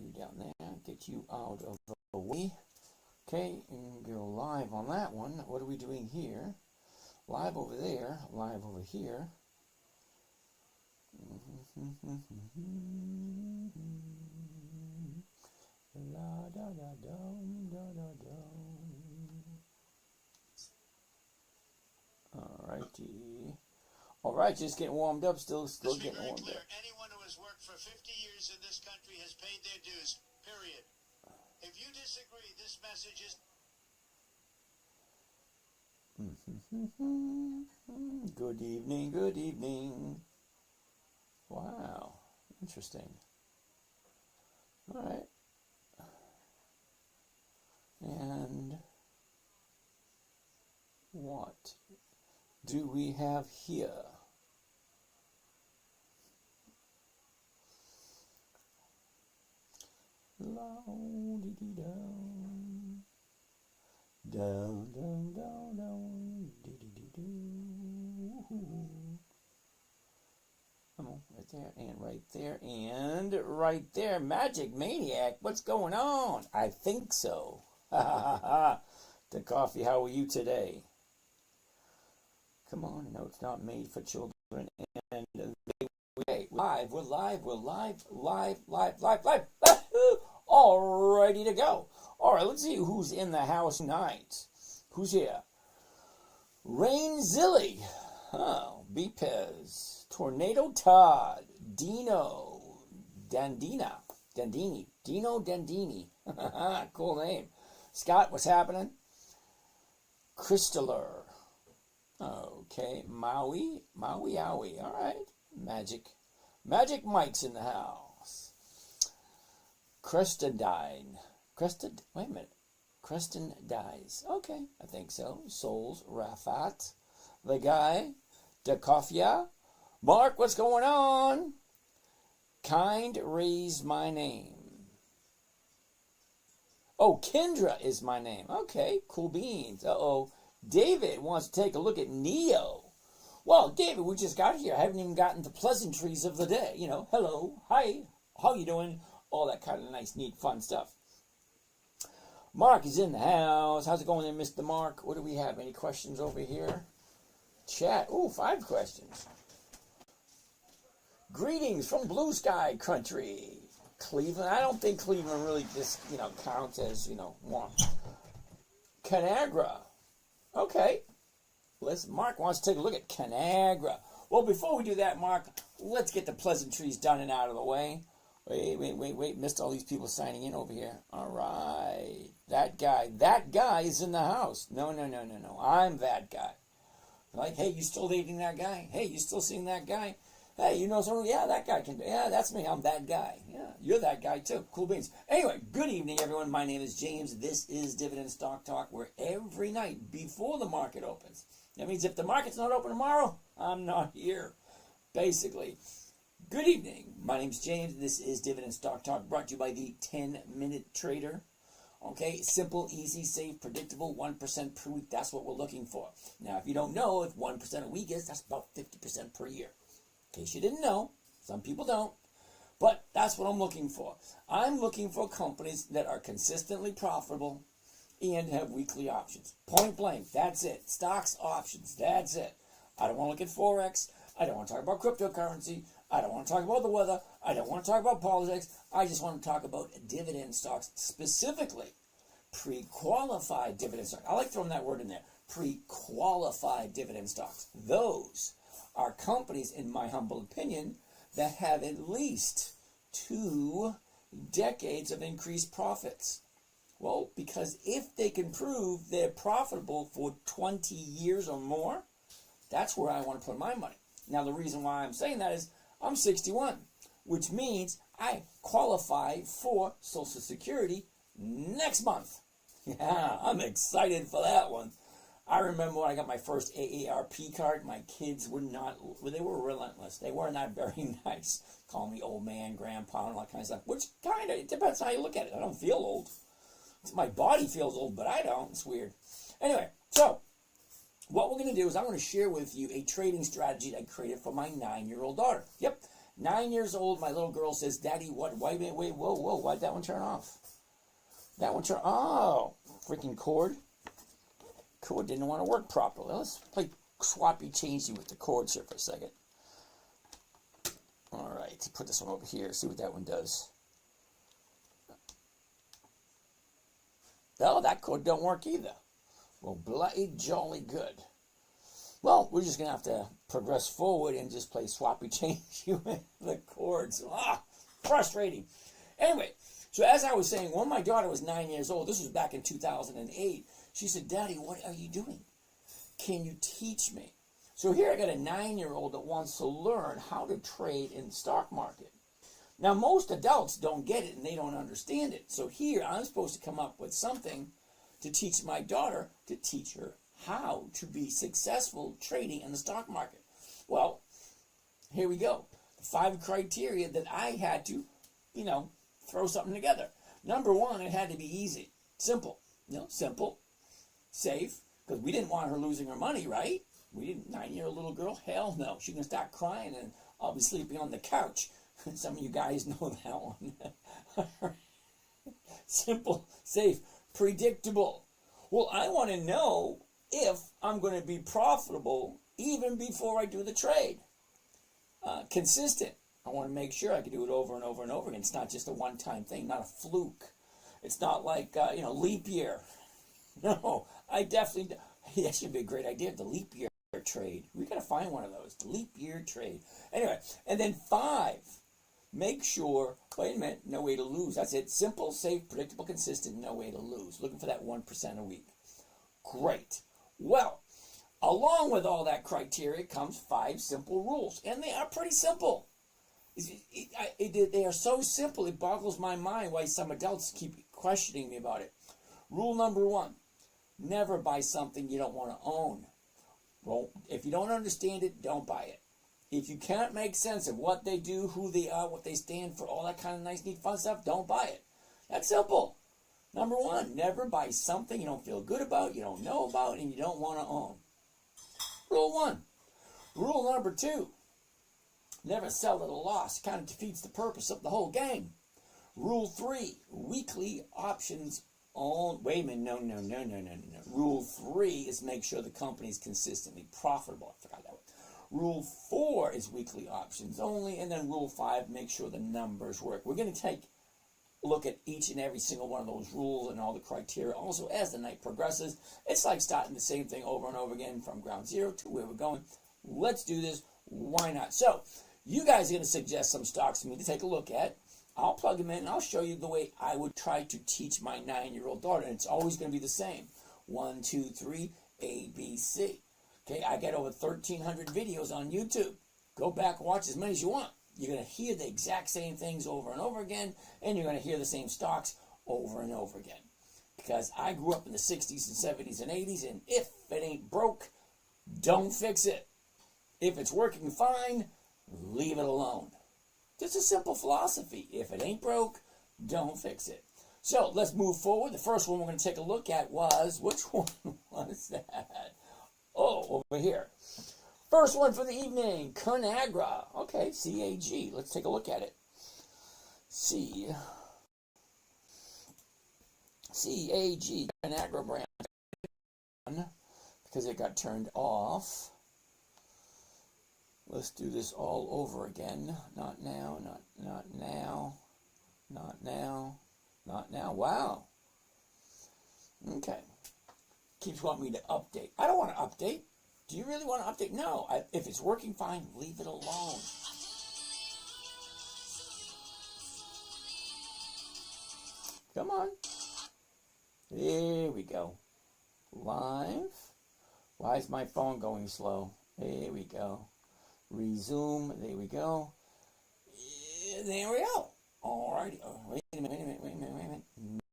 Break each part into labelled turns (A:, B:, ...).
A: you down there. Get you out of the way. Okay, and go live on that one. What are we doing here? Live over there. Live over here. La da da dum da da dum. Alrighty. Alright, just getting warmed up. Still getting warmed up.
B: Anyone who has worked for 50 years in this country has paid their dues. Period. If you disagree, this message is.
A: Good evening. Good evening. Wow, interesting. All right. And what do we have here? Down, down, down, down, down, come on, right there, and right there, and right there. Magic Maniac, what's going on? I think so. Ha ha ha. The coffee, how are you today? Come on, no, it's not made for children. And they live, we're live, live. All ready to go. All right, let's see who's in the house tonight. Who's here? Rain Zilly. Oh, Bepez. Tornado Todd. Dino. Dandini. Dino Dandini. Cool name. Scott, what's happening? Crystaller. Okay. Maui. All right. Magic Mike's in the house. Crestadine. Wait a minute. Creston dies. Okay, I think so. Souls, Rafat, the guy, Dekofia. Mark, what's going on? Kind raised my name. Oh, Kendra is my name. Okay, cool beans. Uh-oh. David wants to take a look at Neo. Well, David, we just got here. I haven't even gotten to pleasantries of the day. You know, hello, hi, how you doing? All that kind of nice, neat, fun stuff. Mark is in the house. How's it going there, Mr. Mark? What do we have? Any questions over here? Chat. Ooh, 5 questions. Greetings from Blue Sky Country. Cleveland. I don't think Cleveland really just, counts as, one. Canagra. Okay. Mark wants to take a look at Canagra. Well, before we do that, Mark, let's get the pleasantries done and out of the way. Wait. Missed all these people signing in over here. All right. That guy is in the house. No. I'm that guy. Like, hey, you still dating that guy? Hey, you still seeing that guy? Hey, you know someone? Yeah, that guy can do. Yeah, that's me. I'm that guy. Yeah, you're that guy too. Cool beans. Anyway, good evening, everyone. My name is James. This is Dividend Stock Talk, where every night before the market opens. That means if the market's not open tomorrow, I'm not here. Basically. Good evening. My name's James. This is Dividend Stock Talk, brought to you by the 10-Minute Trader. Okay, simple, easy, safe, predictable, 1% per week. That's what we're looking for. Now, if you don't know, if 1% a week is, that's about 50% per year. In case you didn't know, some people don't, but that's what I'm looking for. I'm looking for companies that are consistently profitable and have weekly options. Point blank, that's it. Stocks, options, that's it. I don't want to look at Forex. I don't want to talk about cryptocurrency. I don't want to talk about the weather. I don't want to talk about politics. I just want to talk about dividend stocks, specifically pre-qualified dividend stocks. I like throwing that word in there. Pre-qualified dividend stocks. Those are companies, in my humble opinion, that have at least 2 decades of increased profits. Well, because if they can prove they're profitable for 20 years or more, that's where I want to put my money. Now, the reason why I'm saying that is I'm 61, which means I qualify for Social Security next month. Yeah, I'm excited for that one. I remember when I got my first AARP card, my kids they were relentless. They were not very nice. Call me old man, grandpa, and all that kind of stuff, which kind of, it depends how you look at it. I don't feel old. My body feels old, but I don't. It's weird. Anyway, so what we're going to do is I'm going to share with you a trading strategy that I created for my 9-year-old daughter. Yep, 9 years old, my little girl says, Daddy, what? Wait, whoa, why'd that one turn off? That one turned, oh, freaking cord. Cord didn't want to work properly. Let's play swappy changey with the cords here for a second. All right, put this one over here, see what that one does. Oh, that cord don't work either. Well, bloody jolly good. Well, we're just going to have to progress forward and just play swappy changey with the cords. Ah, frustrating. Anyway, so as I was saying, when my daughter was 9 years old, this was back in 2008, she said, Daddy, what are you doing? Can you teach me? So here I got a 9-year-old that wants to learn how to trade in the stock market. Now, most adults don't get it and they don't understand it. So here I'm supposed to come up with something to teach my daughter, to teach her how to be successful trading in the stock market. Well, here we go. The 5 criteria that I had to, throw something together. Number 1, it had to be easy. Simple. Simple. Safe. Because we didn't want her losing her money, right? We didn't. 9-year-old little girl? Hell no. She's going to start crying and I'll be sleeping on the couch. Some of you guys know that one. Simple, safe, predictable. Well, I want to know if I'm going to be profitable even before I do the trade. Consistent. I want to make sure I can do it over and over and over again. It's not just a one-time thing, not a fluke. It's not like, leap year. No, I definitely, that should be a great idea, the leap year trade. We got to find one of those, the leap year trade. Anyway, and then 5, make sure, wait a minute, no way to lose. That's it. Simple, safe, predictable, consistent, no way to lose. Looking for that 1% a week. Great. Well, along with all that criteria comes 5 simple rules, and they are pretty simple. They are so simple, it boggles my mind why some adults keep questioning me about it. Rule number 1, never buy something you don't want to own. Well, if you don't understand it, don't buy it. If you can't make sense of what they do, who they are, what they stand for, all that kind of nice, neat, fun stuff, don't buy it. That's simple. Number 1, never buy something you don't feel good about, you don't know about, and you don't want to own. Rule 1. Rule number 2, never sell at a loss. Kind of defeats the purpose of the whole game. Rule 3, weekly options on. Wait a minute, no. Rule 3 is make sure the company is consistently profitable. I forgot that one. Rule 4 is weekly options only, and then Rule 5, make sure the numbers work. We're going to take a look at each and every single one of those rules and all the criteria. Also, as the night progresses, it's like starting the same thing over and over again from ground zero to where we're going. Let's do this. Why not? So, you guys are going to suggest some stocks to me to take a look at. I'll plug them in and I'll show you the way I would try to teach my 9-year-old daughter. And it's always going to be the same. 1, 2, 3, A, B, C. Okay, I got over 1,300 videos on YouTube. Go back and watch as many as you want. You're going to hear the exact same things over and over again. And you're going to hear the same stocks over and over again. Because I grew up in the 60s and 70s and 80s. And if it ain't broke, don't fix it. If it's working fine, leave it alone. Just a simple philosophy. If it ain't broke, don't fix it. So let's move forward. The first one we're going to take a look at was, which one was that? Oh, over here. First one for the evening, Conagra. Okay, CAG. Let's take a look at it. CAG, Conagra brand. Because it got turned off. Let's do this all over again. Not now, not now, not now, not now. Wow. Okay. Keeps wanting me to update. I don't want to update. Do you really want to update? No. If it's working fine, leave it alone. Come on. There we go. Live. Why is my phone going slow? There we go. Resume. There we go. There we go. Alrighty. Oh, wait a minute.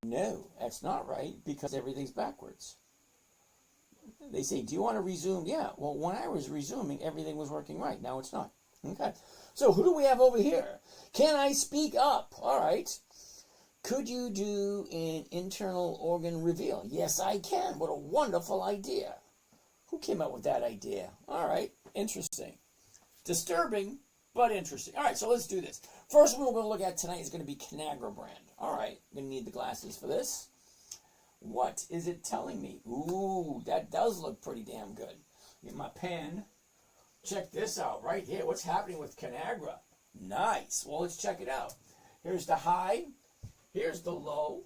A: No, that's not right because everything's backwards. They say, do you want to resume? Yeah. Well, when I was resuming, everything was working right. Now it's not. Okay. So who do we have over here? Can I speak up? All right. Could you do an internal organ reveal? Yes, I can. What a wonderful idea. Who came up with that idea? All right. Interesting. Disturbing, but interesting. All right, so let's do this. First one we're going to look at tonight is going to be Conagra brand. All right, I'm going to need the glasses for this. What is it telling me? Ooh, that does look pretty damn good. Get my pen. Check this out right here. What's happening with Conagra? Nice. Well, let's check it out. Here's the high. Here's the low.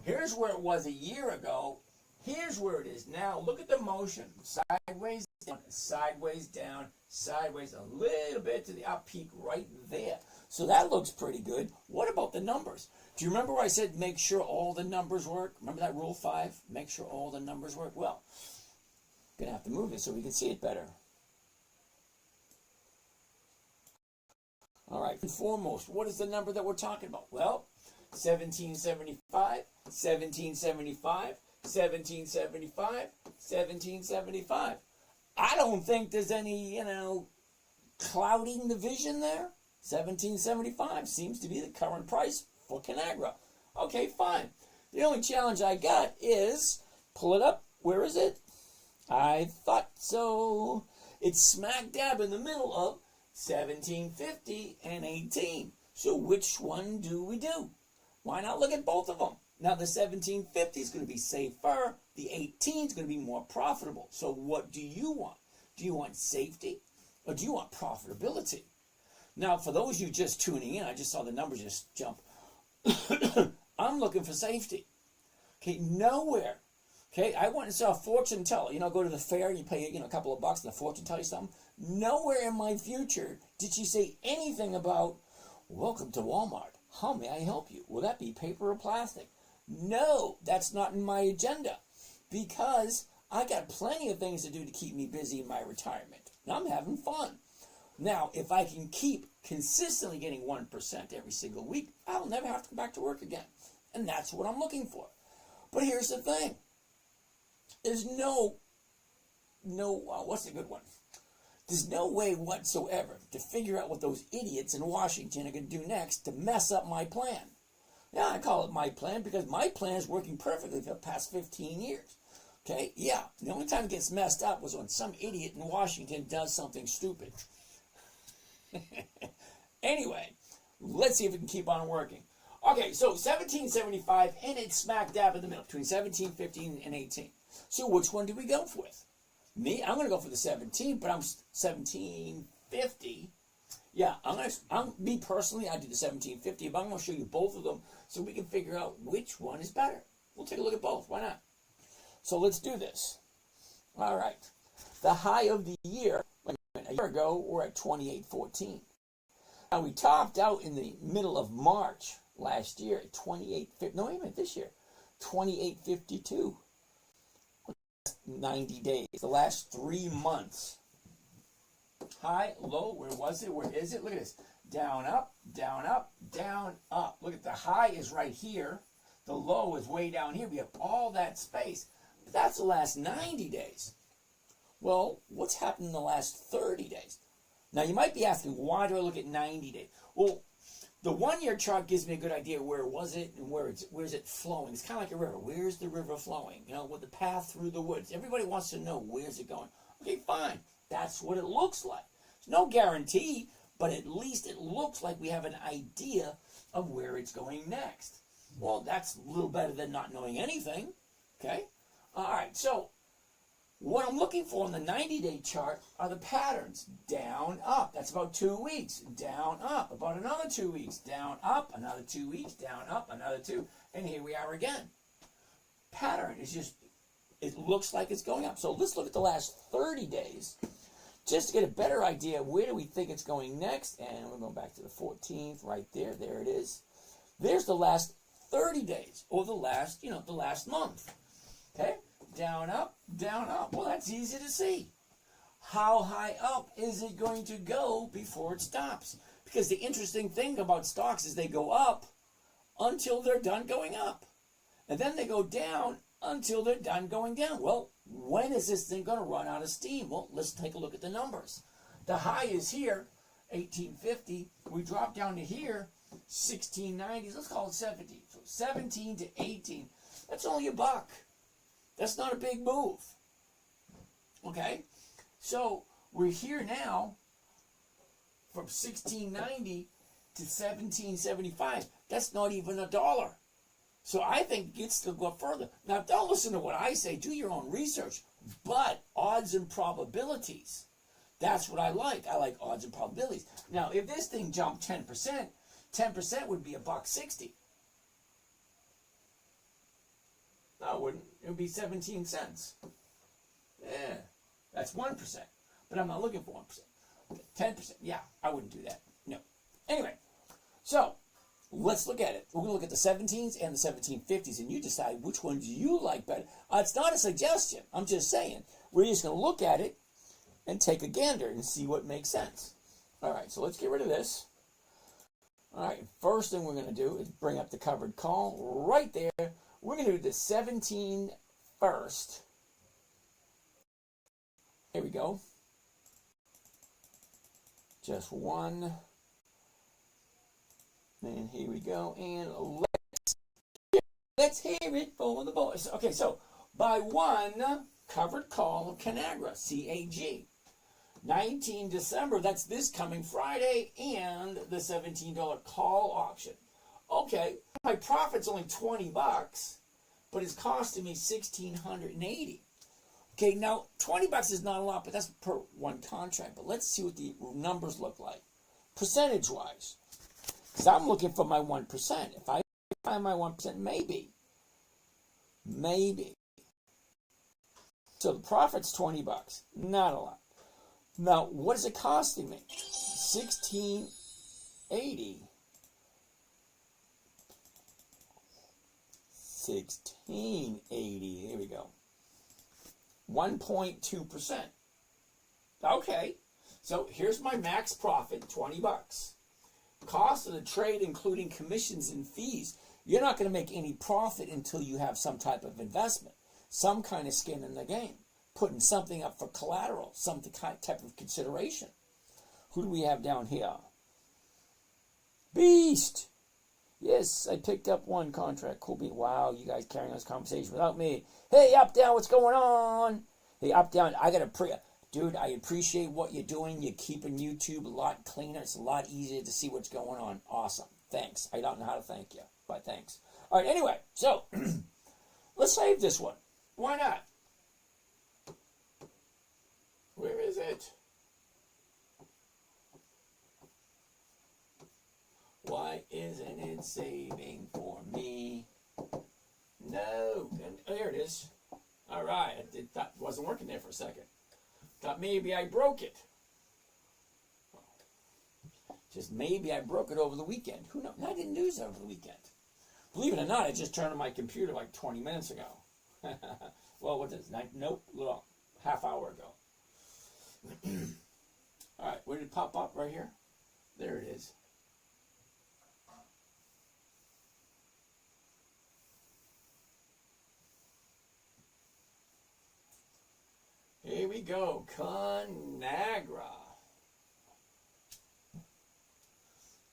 A: Here's where it was a year ago. Here's where it is now. Look at the motion. Sideways down, sideways down, sideways, a little bit to the up peak right there. So that looks pretty good. What about the numbers? Do you remember where I said make sure all the numbers work? Remember that rule 5? Make sure all the numbers work? Well, I'm going to have to move it so we can see it better. All right, and foremost, what is the number that we're talking about? Well, 1775, 1775, 1775, 1775. I don't think there's any, clouding the vision there. 1775 seems to be the current price for Conagra. Okay, fine. The only challenge I got is, pull it up. Where is it? I thought so. It's smack dab in the middle of 1750 and 18. So which one do we do? Why not look at both of them? Now the 1750 is going to be safer. The 18 is going to be more profitable. So what do you want? Do you want safety or do you want profitability? Now for those of you just tuning in, I just saw the numbers just jump. I'm looking for safety. Okay, nowhere. Okay, I went and saw a fortune teller. Go to the fair and you pay, a couple of bucks and the fortune tell you something. Nowhere in my future did she say anything about, welcome to Walmart. How may I help you? Will that be paper or plastic? No, that's not in my agenda because I got plenty of things to do to keep me busy in my retirement. And I'm having fun. Now, if I can keep consistently getting 1% every single week, I'll never have to go back to work again. And that's what I'm looking for. But here's the thing. There's what's a good one? There's no way whatsoever to figure out what those idiots in Washington are going to do next to mess up my plan. Yeah, I call it my plan because my plan is working perfectly for the past 15 years. Okay, yeah, the only time it gets messed up was when some idiot in Washington does something stupid. Anyway, let's see if it can keep on working. Okay, so 1775, and it's smack dab in the middle, between 1715 and 18. So which one do we go with? Me, I'm going to go for the 17, but I'm 1750. Yeah, me personally, I do the 1750, but I'm going to show you both of them so we can figure out which one is better. We'll take a look at both. Why not? So let's do this. All right. The high of the year, a year ago, we're at 28.14. Now, we topped out in the middle of March last year at 28.50. No, wait a minute, this year, 28.52. 90 days, the last 3 months. High, low, where was it? Where is it? Look at this. Down, up, down, up, down, up. Look at the high is right here. The low is way down here. We have all that space. But that's the last 90 days. Well, what's happened in the last 30 days? Now, you might be asking, why do I look at 90 days? Well, the 1 year chart gives me a good idea where was it and where's it flowing. It's kind of like a river. Where's the river flowing? With the path through the woods. Everybody wants to know where's it going. Okay, fine. That's what it looks like. There's no guarantee, but at least it looks like we have an idea of where it's going next. Well, that's a little better than not knowing anything. Okay? All right, so what I'm looking for in the 90-day chart are the patterns. Down, up. That's about 2 weeks. Down, up. About another 2 weeks. Down, up. Another 2 weeks. Down, up. Another 2. And here we are again. Pattern is just, it looks like it's going up. So let's look at the last 30 days just to get a better idea of where do we think it's going next. And we're going back to the 14th right there. There it is. There's the last 30 days or the last, the last month. Okay? Down, up, down, up. Well, that's easy to see. How high up is it going to go before it stops? Because the interesting thing about stocks is they go up until they're done going up. And then they go down until they're done going down. Well, when is this thing going to run out of steam? Well, let's take a look at the numbers. The high is here, 1850. We drop down to here, 1690. Let's call it 17. So 17 to 18. That's only a buck. That's not a big move. Okay? So we're here now. from 1690 to 1775. That's not even $1. So I think it gets to go further. Now, don't listen to what I say. Do your own research. But odds and probabilities, that's what I like. I like odds and probabilities. Now, if this thing jumped 10%, 10% would be $1.60. No, it wouldn't. It would be 17 cents. Yeah, that's 1%. But I'm not looking for 1%. 10%. Yeah, I wouldn't do that. No. Anyway, so let's look at it. We're going to look at the 17s and the 1750s, and you decide which ones you like better. It's not a suggestion. I'm just saying. We're just going to look at it and take a gander and see what makes sense. All right, so let's get rid of this. All right, first thing we're going to do is bring up the covered call right there. We're going to do the 17 first. Here we go. Just one. And here we go. And let's hear it for the boys. Okay, so by one, covered call Conagra, CAG. 19 December, that's this coming Friday, and the $17 call option. Okay, my profit's only $20, but it's costing me $1,680. Okay, now $20 is not a lot, but that's per one contract. But let's see what the numbers look like, percentage-wise. Because I'm looking for my 1%. If I find my 1%, maybe. So the profit's $20, not a lot. Now, what is it costing me? $1,680. $1,680. Here we go. 1.2%. Okay. So here's my max profit, $20. Cost of the trade, including commissions and fees. You're not going to make any profit until you have some type of investment, some kind of skin in the game, putting something up for collateral, some type of consideration. Who do we have down here? Beast. Yes, I picked up one contract. Cool beat. Wow, you guys carrying on this conversation without me. Hey, up, down, what's going on? Hey, up, down, I got to Dude, I appreciate what you're doing. You're keeping YouTube a lot cleaner. It's a lot easier to see what's going on. Awesome. Thanks. I don't know how to thank you, but thanks. All right, anyway, so let's save this one. Why not? Where is it? Why isn't it saving for me? No. There it is. All right. That wasn't working there for a second. Thought maybe I broke it. Just maybe I broke it over the weekend. Who knows? I didn't use it over the weekend. Believe it or not, I just turned on my computer like 20 minutes ago. Well, what is it? Nope, a little half hour ago. All right, where did it pop up? Right here? There it is. Here we go, Conagra.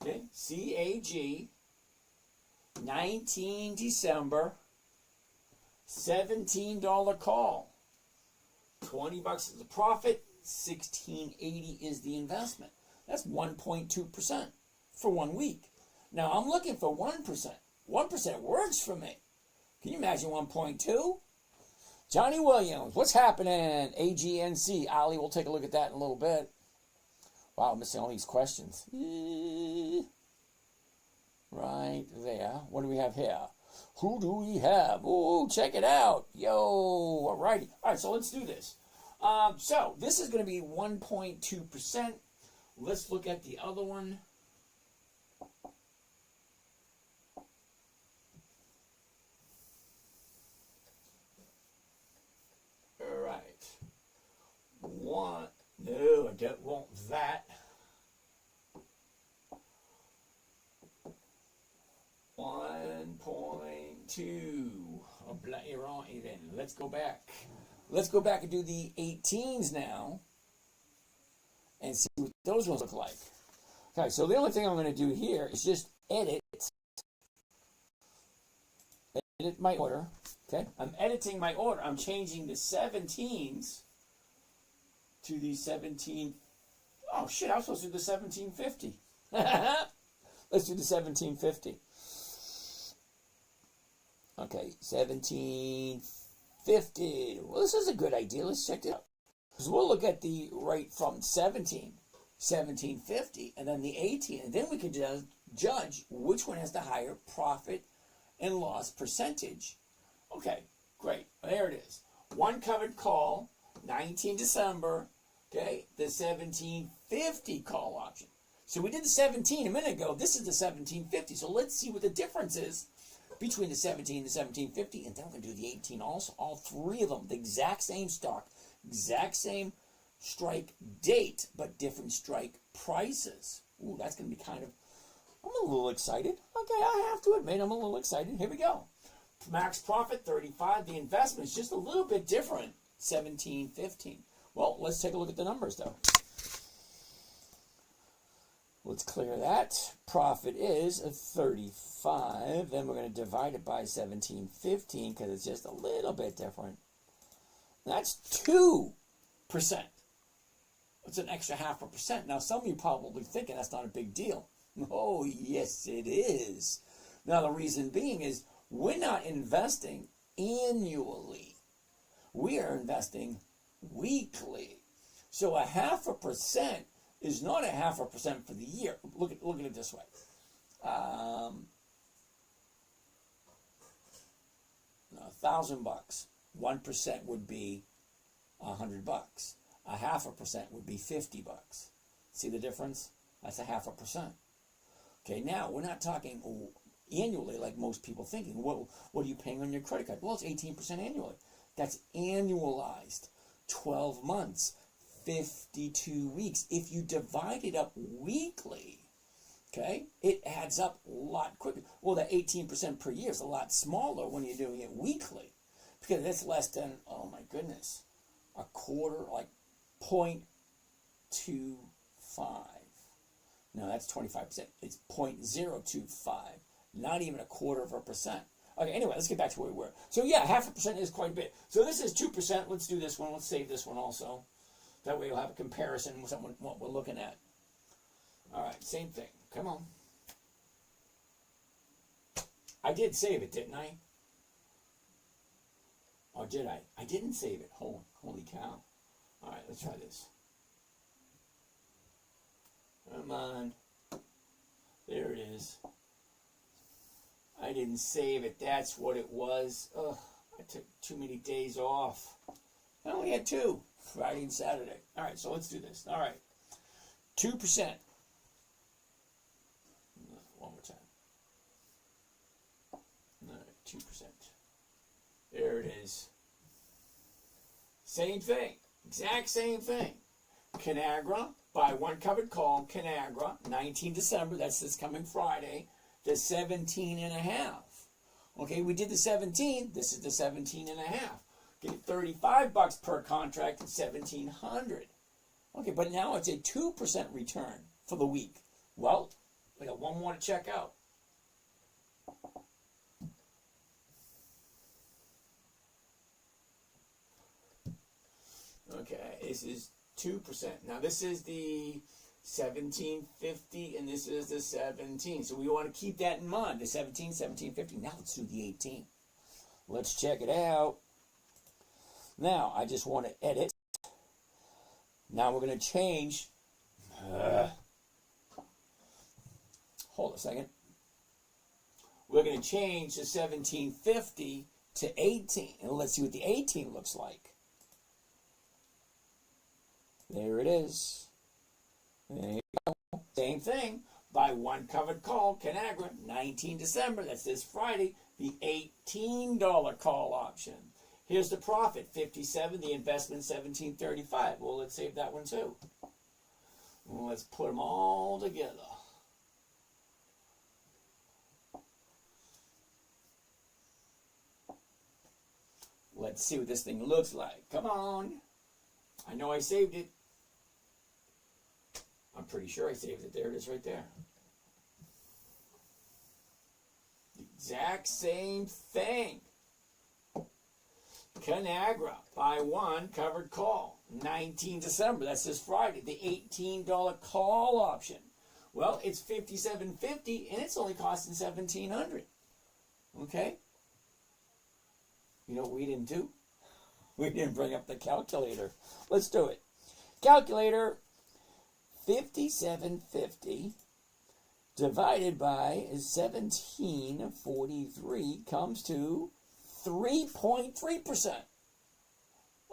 A: Okay, CAG, 19 December, $17 call. $20 is the profit, $1,680 is the investment. That's 1.2% for 1 week. Now I'm looking for 1%. 1% works for me. Can you imagine 1.2? Johnny Williams, what's happening? AGNC. Ali, we'll take a look at that in a little bit. Wow, I'm missing all these questions. Right there. What do we have here? Who do we have? Oh, check it out. Yo, all righty. All right, so let's do this. So this is going to be 1.2%. Let's look at the other one. All right. No, I don't want that. 1.2. Oh, you're wrong. Then let's go back. Let's go back and do the 18s now and see what those ones look like. Okay, so the only thing I'm going to do here is just edit my order. Okay, I'm editing my order. I'm changing the 17s to the 17 Oh shit, I was supposed to do the 1750. Let's do the 1750. Okay, 1750. Well, this is a good idea. Let's check it out. Because we'll look at the rate from 1750, and then the 18, and then we can just judge which one has the higher profit and loss percentage. Okay, great. There it is. One covered call, 19 December. Okay, the 1750 call option. So we did the 17 a minute ago. This is the 1750. So let's see what the difference is between the 17 and the 1750, and then we're going to do the 18 also. All three of them, the exact same stock, exact same strike date, but different strike prices. Ooh, that's going to be kind of, I'm a little excited. Okay, I have to admit I'm a little excited. Here we go. Max profit, 35. The investment is just a little bit different, 17, 15. Well, let's take a look at the numbers, though. Let's clear that. Profit is 35. Then we're going to divide it by 1715 because it's just a little bit different. That's 2%. It's an extra 0.5%. Now, some of you probably thinking that's not a big deal. Oh, yes, it is. Now, the reason being is we're not investing annually. We are investing weekly. So 0.5% is not 0.5% for the year. Look at it this way. $1,000. 1% would be $100. 0.5% would be $50. See the difference? That's 0.5%. Okay, now we're not talking annually like most people thinking. What are you paying on your credit card? Well, it's 18% annually. That's annualized. 12 months. 52 weeks. If you divide it up weekly, okay, it adds up a lot quicker. Well, that 18% per year is a lot smaller when you're doing it weekly, because that's less than, oh my goodness, a quarter, like 0.25. No, that's 25%. It's 0.025, not even 0.25%. Okay, anyway, let's get back to where we were. So yeah, 0.5% is quite a bit. So this is 2%. Let's do this one. Let's save this one also. That way you'll have a comparison with what we're looking at. All right, same thing. Come on. I did save it, didn't I? Or did I? I didn't save it. Holy cow. All right, let's try this. Come on. There it is. I didn't save it. That's what it was. Ugh, I took too many days off. I only had 2. Friday and Saturday. All right, so let's do this. All right. 2%. One more time. All right, 2%. There it is. Same thing. Exact same thing. Conagra, buy one covered call, Conagra, 19 December, that's this coming Friday, the 17.5. Okay, we did the 17, this is the 17.5. Get $35 per contract at $1,700. Okay, but now it's a 2% return for the week. Well, we got one more to check out. Okay, this is 2%. Now this is the 1750 and this is the 17. So we want to keep that in mind. The 17, 1750. Now let's do the 18. Let's check it out. Now, I just want to edit. Now we're going to change. Hold a second. We're going to change the 1750 to 18. And let's see what the 18 looks like. There it is. There you go. Same thing. Buy one covered call, Conagra, 19 December. That's this Friday. The $18 call option. Here's the profit, 57. The investment, 1735. Well, let's save that one too. Well, let's put them all together. Let's see what this thing looks like. Come on. I know I saved it. I'm pretty sure I saved it. There it is right there. The exact same thing. Conagra, buy one, covered call. 19 December, that's this Friday. The $18 call option. Well, it's $57.50 and it's only costing $1,700. Okay? You know what we didn't do? We didn't bring up the calculator. Let's do it. Calculator, $57.50 divided by 1743 comes to 3.3%.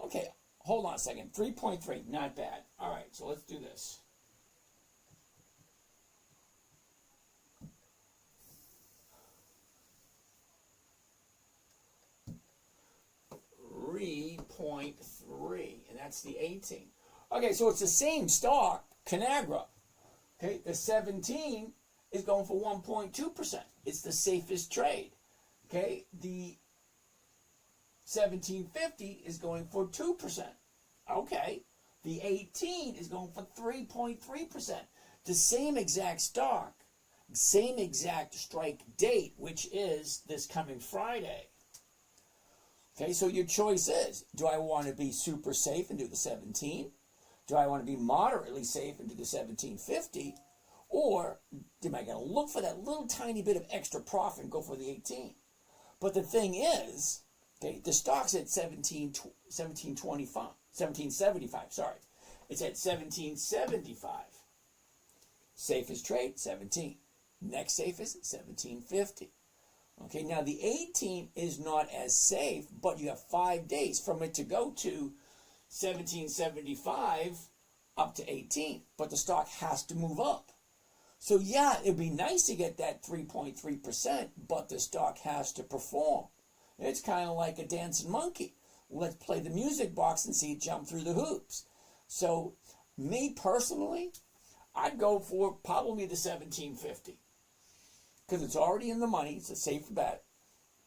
A: Okay, hold on a second. 3.3, not bad. All right, so let's do this. .3, and that's the 18. Okay, so it's the same stock, Conagra. Okay, the 17 is going for 1.2%. It's the safest trade. Okay, the 1750 is going for 2%. Okay, the 18 is going for 3.3%. The same exact stock, same exact strike date, which is this coming Friday. Okay, so your choice is, do I want to be super safe and do the 17? Do I want to be moderately safe and do the 1750? Or am I going to look for that little tiny bit of extra profit and go for the 18? But the thing is, okay, the stock's at 1775, sorry. It's at 1775. Safest trade, 17. Next safest, 1750. Okay, now the 18 is not as safe, but you have 5 days from it to go to 1775 up to 18. But the stock has to move up. So yeah, it'd be nice to get that 3.3%, but the stock has to perform. It's kind of like a dancing monkey. Let's play the music box and see it jump through the hoops. So me personally, I'd go for probably the 1750. Because it's already in the money, it's a safe bet,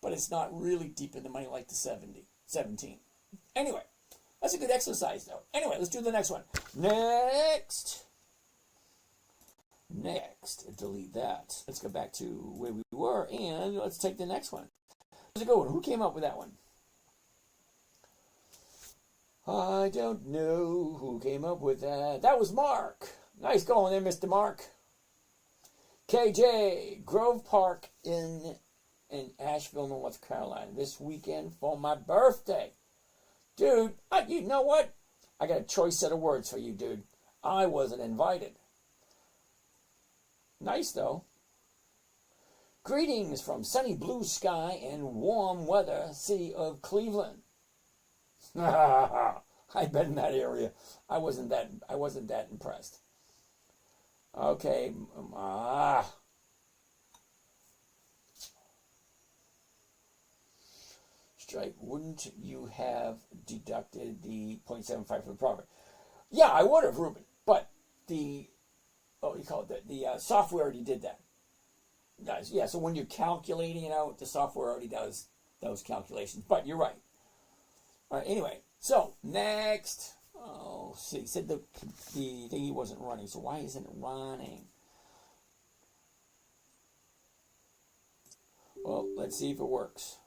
A: but it's not really deep in the money like the 17. Anyway, that's a good exercise though. Anyway, let's do the next one. Next, delete that. Let's go back to where we were and let's take the next one. Here's a good one. Who came up with that one? I don't know who came up with that. That was Mark. Nice going there, Mr. Mark. KJ, Grove Park in Asheville, North Carolina, this weekend for my birthday. Dude, you know what? I got a choice set of words for you, dude. I wasn't invited. Nice, though. Greetings from sunny blue sky and warm weather, city of Cleveland. I've been in that area. I wasn't that impressed. Okay, Strike, wouldn't you have deducted the 0.75 for the profit? Yeah, I would have, Ruben, but the software already did that. Guys, yeah, so when you're calculating it out, the software already does those calculations, but you're right. All right, anyway, so next. Oh, see, he said the thingy wasn't running, so why isn't it running? Well, let's see if it works.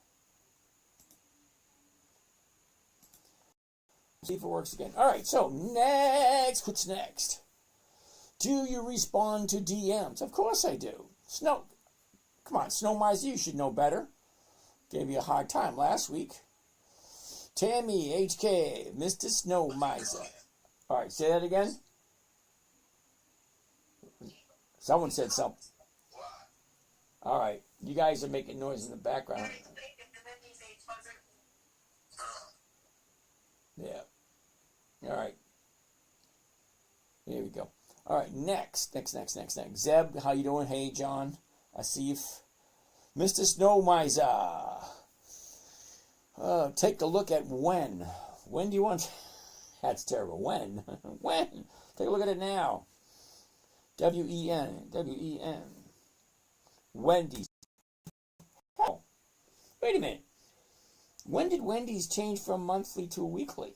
A: See if it works again. All right, so next, what's next? Do you respond to DMs? Of course I do. Come on, Snow Miser, you should know better. Gave you a hard time last week. Tammy, HK, Mr. Snow Miser. All right, say that again. Someone said something. All right, you guys are making noise in the background. Yeah. All right. Here we go. All right, next. Zeb, how you doing? Hey, John. Asif. Mr. Snow Miser. Take a look at when. When do you want... That's terrible. When? When? Take a look at it now. W-E-N. Wendy's. Oh, wait a minute. When did Wendy's change from monthly to weekly?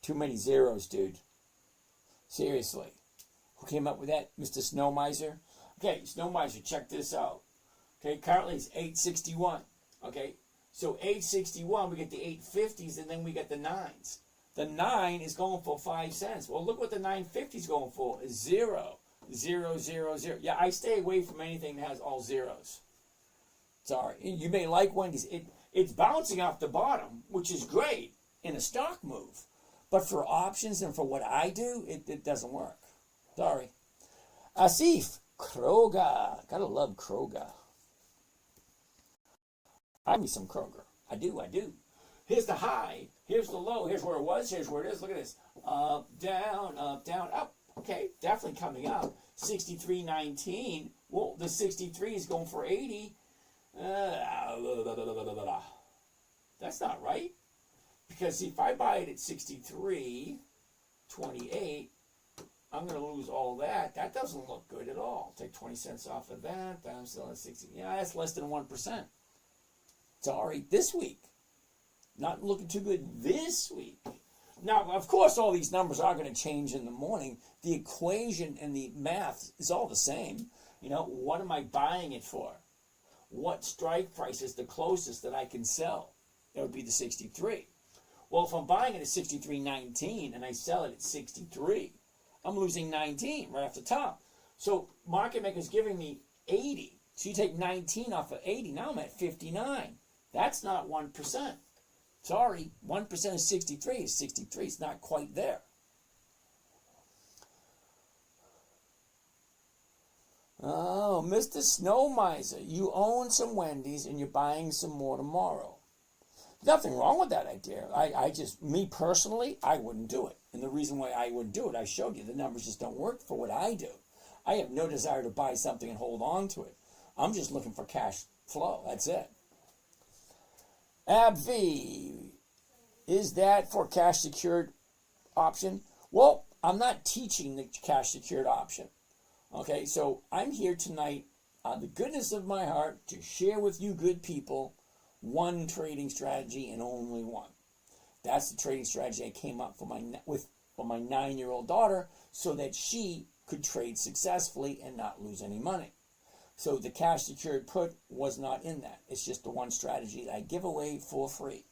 A: Too many zeros, dude. Seriously. Who came up with that? Mr. Snow Miser? Okay, Snow Miser, check this out. Okay, currently it's 861. Okay, so 861, we get the 850s, and then we get the 9s. The 9 is going for 5 cents. Well, look what the 950 is going for. Is 0, 0, 0, 0. Yeah, I stay away from anything that has all zeros. Sorry. You may like Wendy's. It's bouncing off the bottom, which is great in a stock move. But for options and for what I do, it doesn't work. Sorry. Asif, Kroger. Gotta love Kroger. I need some Kroger. I do. Here's the high. Here's the low. Here's where it was. Here's where it is. Look at this. Up, down, up. Okay, definitely coming up. 63.19. Well, the 63 is going for 80. That's not right. Because see, if I buy it at 63.28, I'm going to lose all that. That doesn't look good at all. Take 20 cents off of that. I'm still at 60. Yeah, that's less than 1%. Sorry, this week. Not looking too good this week. Now, of course, all these numbers are going to change in the morning. The equation and the math is all the same. You know, what am I buying it for? What strike price is the closest that I can sell? That would be the 63. Well, if I'm buying it at 63.19 and I sell it at 63, I'm losing 19 right off the top. So market maker's giving me 80. So you take 19 off of 80. Now I'm at 59. That's not 1%. Sorry, 1% of 63 is 63. It's not quite there. Oh, Mr. Snow Miser, you own some Wendy's and you're buying some more tomorrow. Nothing wrong with that idea. Me personally, I wouldn't do it. And the reason why I wouldn't do it, I showed you. The numbers just don't work for what I do. I have no desire to buy something and hold on to it. I'm just looking for cash flow. That's it. AbbVie, is that for cash secured option? Well, I'm not teaching the cash secured option. Okay, so I'm here tonight on the goodness of my heart to share with you good people one trading strategy and only one. That's the trading strategy I came up for my 9-year-old daughter so that she could trade successfully and not lose any money. So the cash secured put was not in that. It's just the one strategy that I give away for free.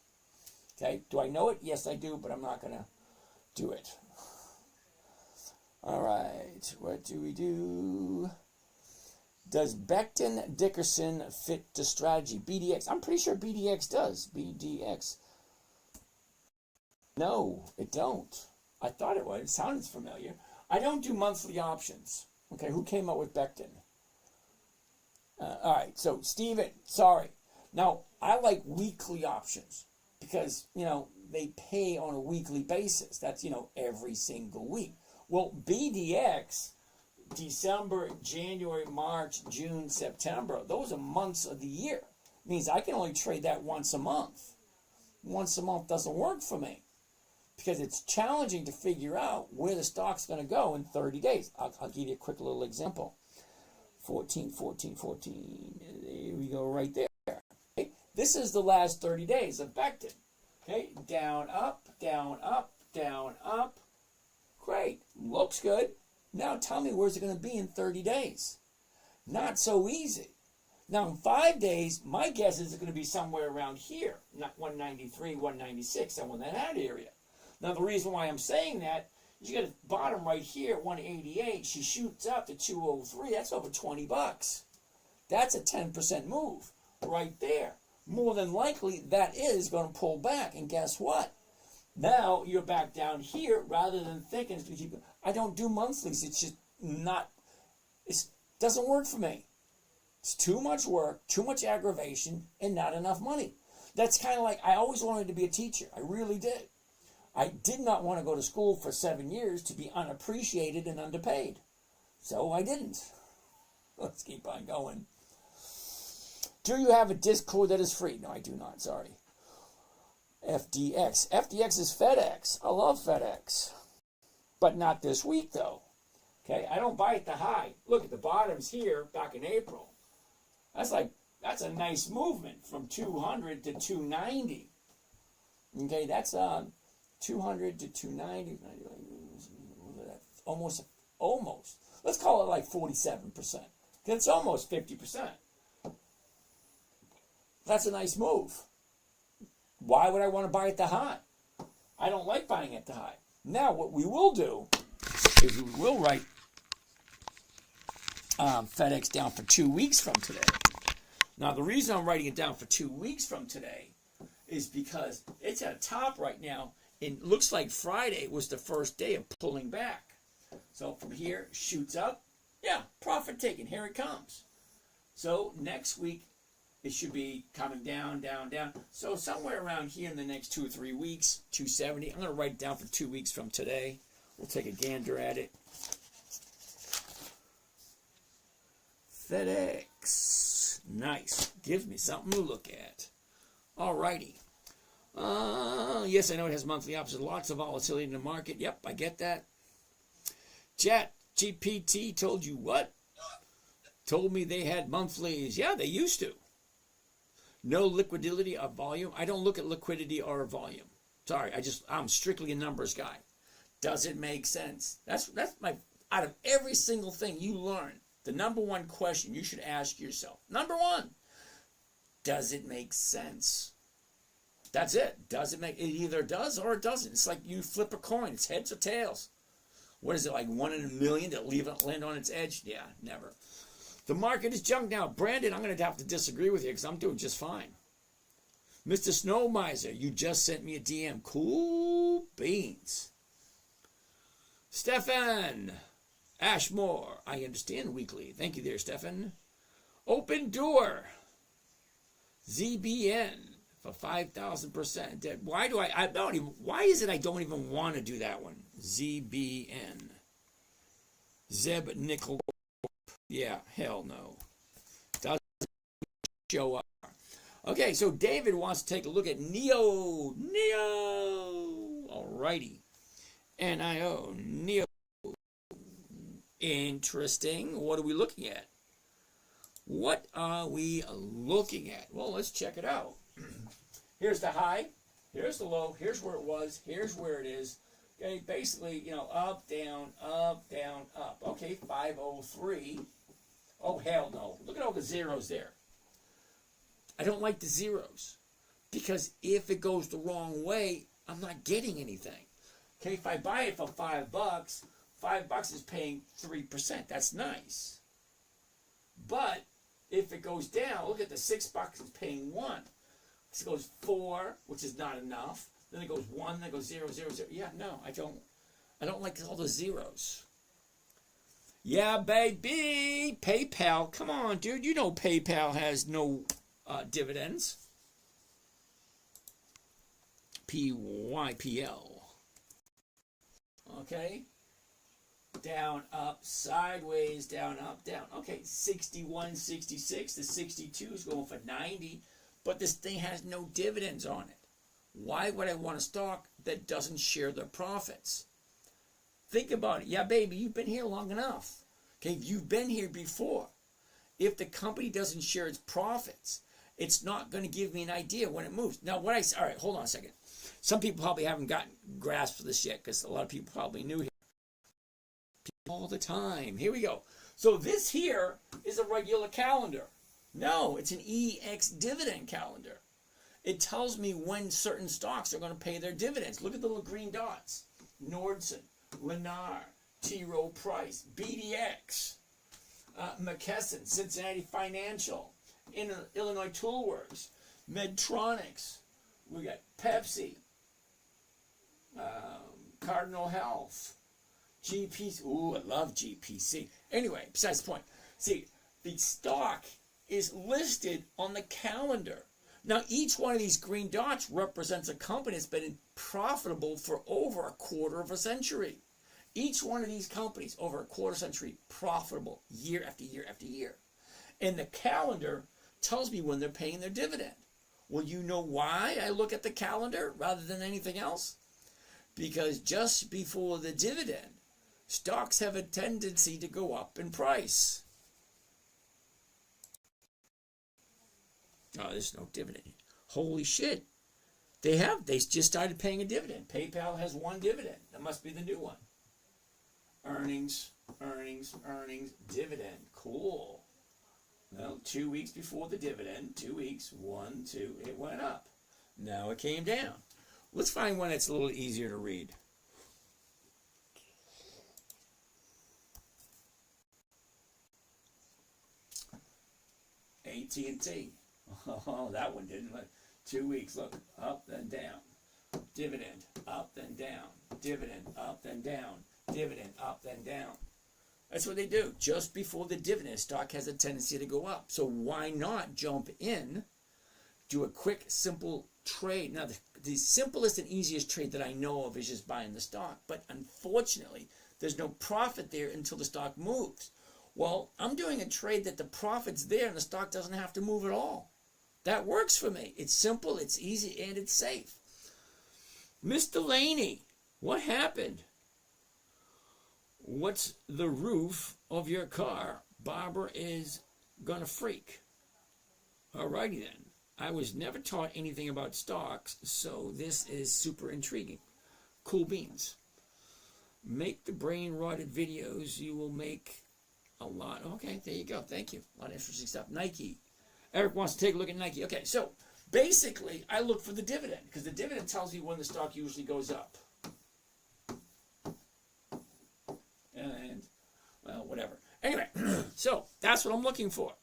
A: Okay, do I know it? Yes, I do, but I'm not going to do it. All right, what do we do? Does Becton Dickinson fit the strategy? BDX. I'm pretty sure BDX does. BDX. No, it don't. I thought it would. It sounded familiar. I don't do monthly options. Okay, who came up with Becton? All right, so Steven, sorry. Now, I like weekly options because, they pay on a weekly basis. That's, every single week. Well, BDX, December, January, March, June, September, those are months of the year. It means I can only trade that once a month. Once a month doesn't work for me because it's challenging to figure out where the stock's going to go in 30 days. I'll give you a quick little example. 14. There we go right there. Okay? This is the last 30 days of Becton. Okay, down, up, down, up, down, up. Great, looks good. Now tell me where's it going to be in 30 days? Not so easy. Now in 5 days, my guess is it's going to be somewhere around here, not 193, 196, somewhere in that area. Now the reason why I'm saying that, you got a bottom right here at 188. She shoots up to 203. That's over $20. That's a 10% move right there. More than likely, that is going to pull back. And guess what? Now you're back down here rather than thinking it's going to keep. I don't do monthlies. It's just not. It doesn't work for me. It's too much work, too much aggravation, and not enough money. That's kind of like I always wanted to be a teacher. I really did. I did not want to go to school for 7 years to be unappreciated and underpaid. So I didn't. Let's keep on going. Do you have a Discord that is free? No, I do not. Sorry. FDX. FDX is FedEx. I love FedEx. But not this week, though. Okay, I don't buy at the high. Look at the bottoms here back in April. That's a nice movement from 200 to 290. Okay, that's 200 to 290, almost. Let's call it like 47%. It's almost 50%. That's a nice move. Why would I want to buy at the high? I don't like buying at the high. Now, what we will do is we will write FedEx down for 2 weeks from today. Now, the reason I'm writing it down for 2 weeks from today is because it's at top right now. It looks like Friday was the first day of pulling back. So from here, shoots up. Yeah, profit taken. Here it comes. So next week, it should be coming down, down, down. So somewhere around here in the next 2 or 3 weeks, 270. I'm going to write it down for 2 weeks from today. We'll take a gander at it. FedEx. Nice. Gives me something to look at. Alrighty. Yes, I know it has monthly options. Lots of volatility in the market. Yep, I get that. Chat GPT told you what? Told me they had monthlies. Yeah, they used to. No liquidity or volume. I don't look at liquidity or volume. Sorry, I'm strictly a numbers guy. Does it make sense? That's my, out of every single thing you learn, the number one question you should ask yourself. Number one, does it make sense? That's it. Does it make, it either does or it doesn't. It's like you flip a coin. It's heads or tails. What is it, like 1 in a million to land on its edge? Yeah, never. The market is junk now. Brandon, I'm going to have to disagree with you because I'm doing just fine. Mr. Snow Miser, you just sent me a DM. Cool beans. Stefan Ashmore, I understand weekly. Thank you there, Stefan. Open Door. ZBN for 5,000%. Why is it I don't even want to do that one? ZBN. Zeb Nickel. Yeah, hell no. Doesn't show up. Okay, so David wants to take a look at NEO. Alrighty. NIO. NEO. Interesting. What are we looking at? What are we looking at? Well, let's check it out. Here's the high. Here's the low. Here's where it was. Here's where it is. Okay, basically, up, down, up, down, up. Okay, 503. Oh, hell no. Look at all the zeros there. I don't like the zeros because if it goes the wrong way, I'm not getting anything. Okay, if I buy it for $5, $5 is paying 3%. That's nice. But if it goes down, look at the $6 is paying 1. So it goes 4, which is not enough. Then it goes 1, then it goes 0, 0, 0. Yeah, no, I don't like all the zeros. Yeah, baby. PayPal. Come on, dude. You know PayPal has no dividends. PYPL. Okay. Down, up, sideways, down, up, down. Okay, 61, 66. The 62 is going for 90. But this thing has no dividends on it. Why would I want a stock that doesn't share their profits? Think about it. Yeah, baby, you've been here long enough. Okay, you've been here before. If the company doesn't share its profits, it's not going to give me an idea when it moves. Now, all right, hold on a second. Some people probably haven't gotten grasp for this yet because a lot of people probably new here. All the time. Here we go. So this here is a regular calendar. No, it's an EX dividend calendar. It tells me when certain stocks are going to pay their dividends. Look at the little green dots. Nordson, Lennar, T. Rowe Price, BDX, McKesson, Cincinnati Financial, Illinois Toolworks, Medtronics. We got Pepsi, Cardinal Health, GPC. Ooh, I love GPC. Anyway, besides the point. See, the stock is listed on the calendar. Now, each one of these green dots represents a company that's been profitable for over a quarter of a century. Each one of these companies, over a quarter century, profitable year after year after year. And the calendar tells me when they're paying their dividend. Well, you know why I look at the calendar rather than anything else? Because just before the dividend, stocks have a tendency to go up in price. Oh, there's no dividend. Holy shit. They just started paying a dividend. PayPal has one dividend. That must be the new one. Earnings, dividend. Cool. Well, 2 weeks before the dividend, 2 weeks, 1, 2, it went up. Now it came down. Let's find one that's a little easier to read. AT&T. Oh, that one didn't. Look. 2 weeks, look, up then down. Dividend, up then down. Dividend, up then down. Dividend, up then down. That's what they do. Just before the dividend, stock has a tendency to go up. So why not jump in, do a quick, simple trade? Now, the simplest and easiest trade that I know of is just buying the stock. But unfortunately, there's no profit there until the stock moves. Well, I'm doing a trade that the profit's there and the stock doesn't have to move at all. That works for me. It's simple, it's easy, and it's safe. Mr. Laney, what happened? What's the roof of your car? Barbara is gonna freak. Alrighty then. I was never taught anything about stocks, so this is super intriguing. Cool beans. Make the brain rotted videos. You will make a lot. Okay, there you go. Thank you. A lot of interesting stuff. Nike. Eric wants to take a look at Nike. Okay, so basically, I look for the dividend because the dividend tells me when the stock usually goes up. And, well, whatever. Anyway, so that's what I'm looking for.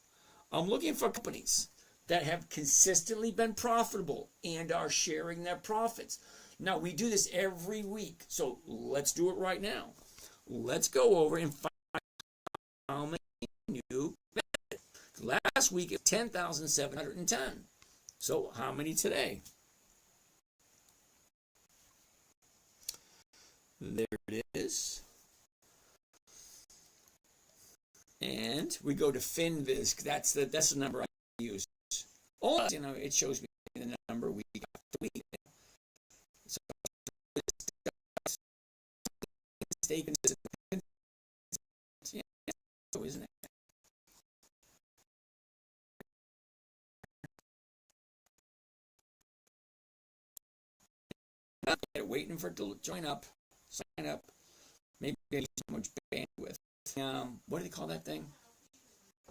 A: I'm looking for companies that have consistently been profitable and are sharing their profits. Now, we do this every week, so let's do it right now. Let's go over and find how many new benefits. Last week, it was 10,710. So how many today? There it is. And we go to FinViz. That's the number I use. Oh, you know, it shows me the number week after week. So stay consistent. Yeah, so isn't it? Waiting for it to join up, sign up. Maybe I use too much bandwidth. What do they call that thing?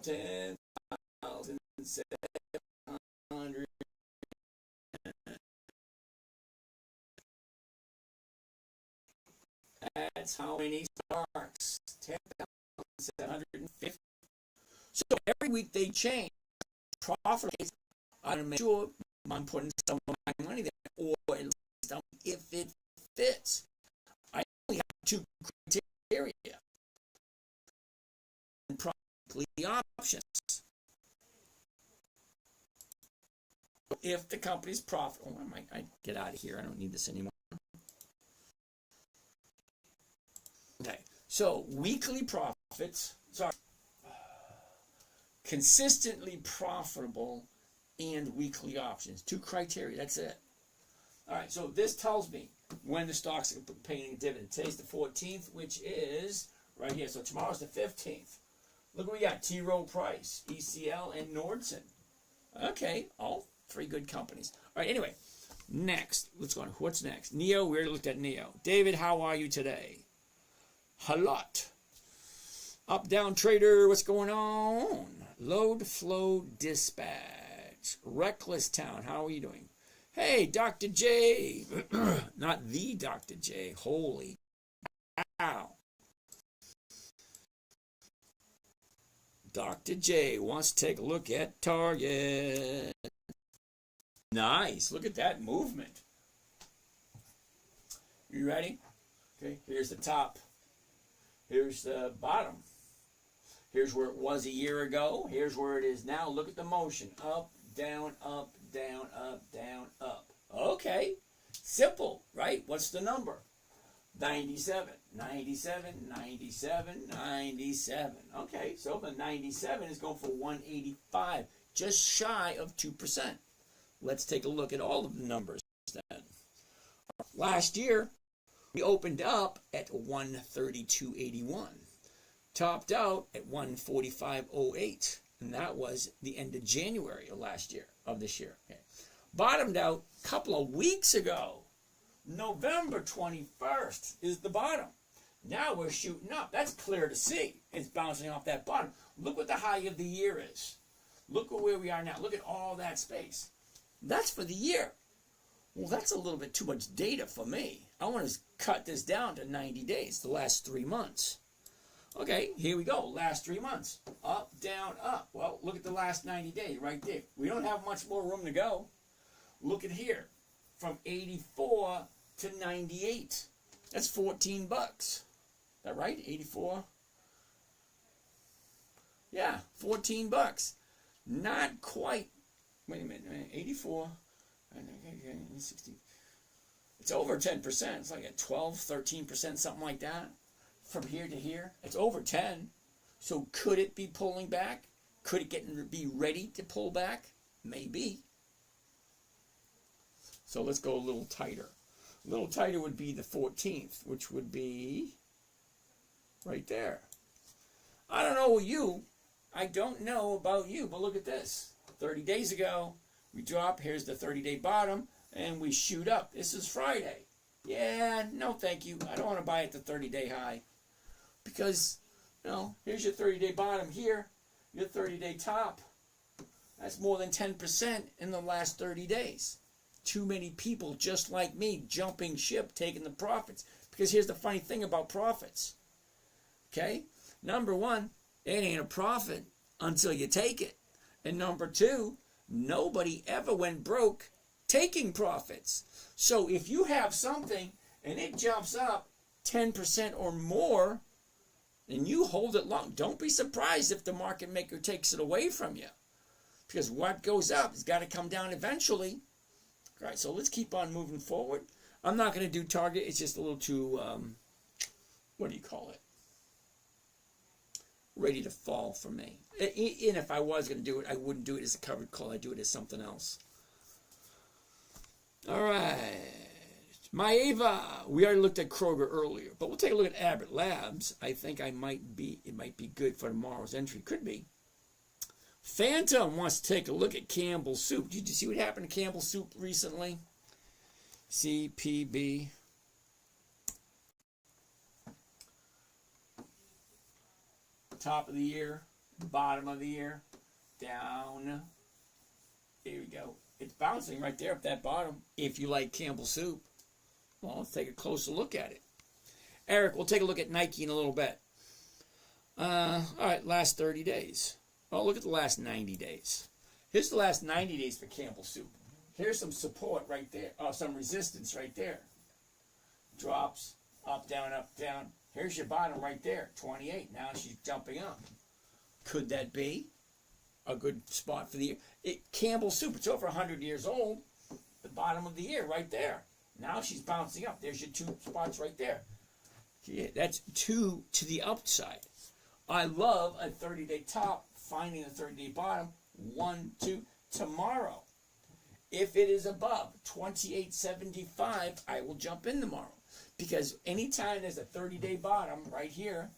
A: 10,700. That's how many stocks. 10,750. So every week they change. Profit. I want to make sure I'm putting some of my money there, or at least if it fits. I only have two criteria. And probably options. If the company's profitable, I get out of here. I don't need this anymore. Okay, so weekly profits. Sorry. Consistently profitable and weekly options. Two criteria. That's it. All right, so this tells me when the stock's paying a dividend. Today's the 14th, which is right here. So tomorrow's the 15th. Look what we got. T. Rowe Price, ECL, and Nordson. Okay, all three good companies. All right, anyway, next. Let's go on. What's next? NEO, we already looked at NEO. David, how are you today? Halot. Up, down, trader, what's going on? Load, flow, dispatch. Reckless Town, how are you doing? Hey, Dr. J. Not the Dr. J. Holy cow. Dr. J wants to take a look at Target. Nice. Look at that movement. You ready? Okay, here's the top. Here's the bottom. Here's where it was a year ago. Here's where it is now. Look at the motion. Up, down, up, down, up, down, up. Okay. Simple, right? What's the number? 97, 97, 97, 97. Okay, so the 97 is going for 185, just shy of 2%. Let's take a look at all of the numbers then. Last year, we opened up at 132.81, topped out at 145.08, and that was the end of January of this year. Okay. Bottomed out a couple of weeks ago. November 21st is the bottom. Now we're shooting up. That's clear to see. It's bouncing off that bottom. Look what the high of the year is. Look at where we are now. Look at all that space. That's for the year. Well, that's a little bit too much data for me. I want to cut this down to 90 days, the last 3 months. Okay, here we go. Last 3 months. Up, down, up. Well, look at the last 90 days right there. We don't have much more room to go. Look at here. From 84 to 98. That's 14 bucks. Is that right? 84? Yeah, 14 bucks. Not quite. Wait a minute. 84. 60. It's over 10%. It's like a 12, 13%, something like that. From here to here. It's over 10. So could it be pulling back? Could it be ready to pull back? Maybe. So let's go a little tighter. A little tighter would be the 14th, which would be right there. I don't know you. I don't know about you, but look at this. 30 days ago, we drop. Here's the 30-day bottom, and we shoot up. This is Friday. Yeah, no thank you. I don't want to buy at the 30-day high. Because, here's your 30-day bottom here. Your 30-day top. That's more than 10% in the last 30 days. Too many people just like me jumping ship, taking the profits. Because here's the funny thing about profits. Okay? Number one, it ain't a profit until you take it. And number two, nobody ever went broke taking profits. So if you have something and it jumps up 10% or more, and you hold it long, don't be surprised if the market maker takes it away from you. Because what goes up has got to come down eventually. All right, so let's keep on moving forward. I'm not going to do target. It's just a little too, what do you call it? Ready to fall for me. And if I was going to do it, I wouldn't do it as a covered call. I'd do it as something else. All right. Maeva. We already looked at Kroger earlier, but we'll take a look at Abbott Labs. I think it might be good for tomorrow's entry. Could be. Phantom wants to take a look at Campbell's Soup. Did you see what happened to Campbell's Soup recently? CPB. Top of the year, bottom of the year, down. Here we go. It's bouncing right there up that bottom. If you like Campbell's Soup, well, let's take a closer look at it. Eric, we'll take a look at Nike in a little bit. All right, last 30 days. Oh, look at the last 90 days. Here's the last 90 days for Campbell's Soup. Here's some support right there. Oh, some resistance right there. Drops, up, down, up, down. Here's your bottom right there, 28. Now she's jumping up. Could that be a good spot for the year? Campbell's Soup, it's over 100 years old. The bottom of the year right there. Now she's bouncing up. There's your 2 spots right there. Yeah, that's 2 to the upside. I love a 30-day top, finding a 30-day bottom, 1, 2, tomorrow. If it is above 28.75, I will jump in tomorrow. Because anytime there's a 30-day bottom right here,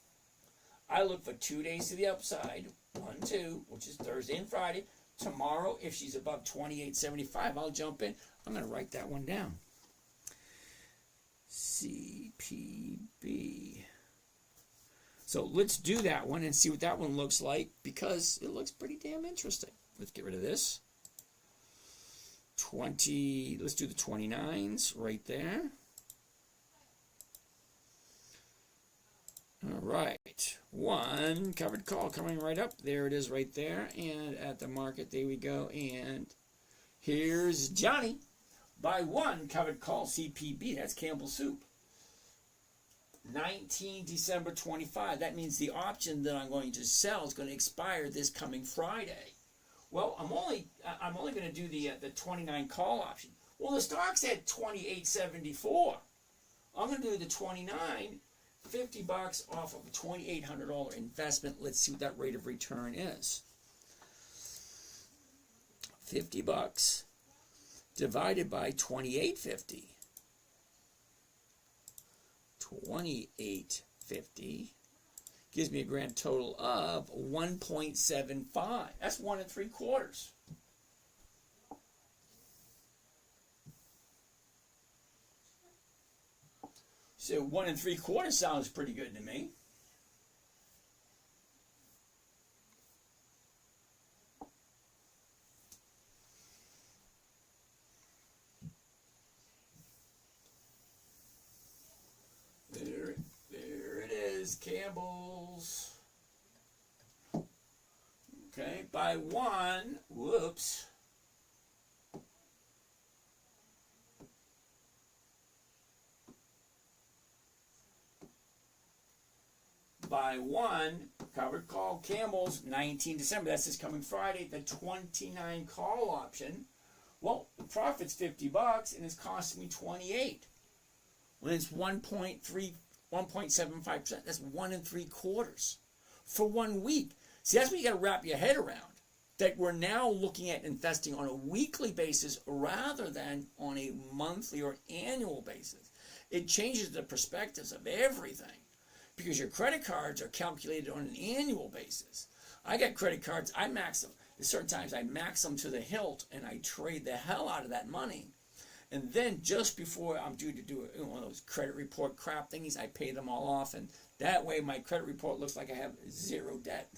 A: I look for 2 days to the upside, 1, 2, which is Thursday and Friday. Tomorrow, if she's above 28.75, I'll jump in. I'm going to write that one down. CPB. So let's do that one and see what that one looks like, because it looks pretty damn interesting. Let's get rid of this. 20, let's do the 29s right there. All right, 1 covered call coming right up. There it is right there. And at the market, there we go. And here's Johnny. By 1 covered call CPB. That's Campbell's Soup. 19 December 25. That means the option that I'm going to sell is going to expire this coming Friday. Well, I'm only going to do the 29 call option. Well, the stock's at 28.74. I'm going to do the 29, $50 off of a $2,800 investment. Let's see what that rate of return is. $50 divided by 28.50. 28.50 gives me a grand total of 1.75. That's 1 3/4. So 1 3/4 sounds pretty good to me. is Campbell's. Okay, by one. Whoops. By one, covered call Campbell's, 19 December. That's this coming Friday, the 29 call option. Well, the profit's $50 and it's costing me 28. When it's 1.75%, that's 1 3/4 for 1 week. See, that's what you got to wrap your head around. That we're now looking at investing on a weekly basis rather than on a monthly or annual basis. It changes the perspectives of everything because your credit cards are calculated on an annual basis. I got credit cards, I max them. At certain times I max them to the hilt and I trade the hell out of that money. And then just before I'm due to do one of those credit report crap thingies, I pay them all off. And that way my credit report looks like I have zero debt.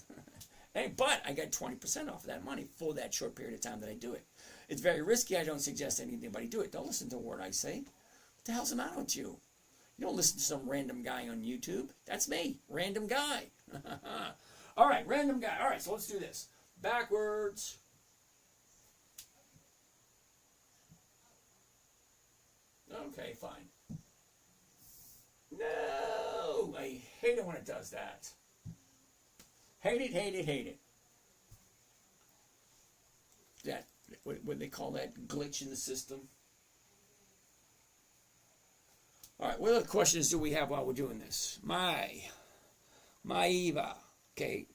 A: Hey, but I get 20% off of that money for that short period of time that I do it. It's very risky. I don't suggest anybody do it. Don't listen to a word I say. What the hell's the matter with you? You don't listen to some random guy on YouTube. That's me, random guy. All right, random guy. All right, so let's do this. Backwards. Okay, fine. No, I hate it when it does that. Hate it, hate it, hate it. That, what they call that, glitch in the system. All right, what other questions do we have while we're doing this? Eva. Okay.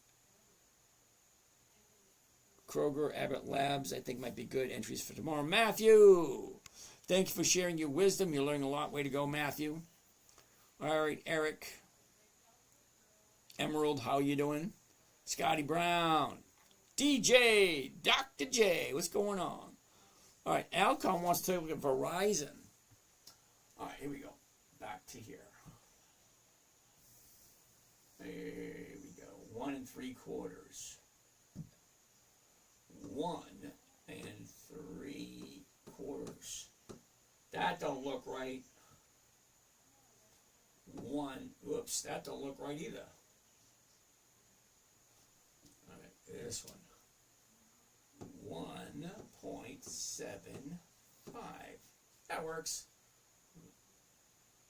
A: Kroger, Abbott Labs, I think might be good entries for tomorrow. Matthew, thank you for sharing your wisdom. You're learning a lot. Way to go, Matthew. All right, Eric. Emerald, how you doing? Scotty Brown. DJ, Dr. J, what's going on? All right, Alcon wants to look at Verizon. All right, here we go. Back to here. There we go. 1 3/4. 1 3/4. That don't look right. 1. Whoops, that don't look right either. All right, this one. 1.75. That works.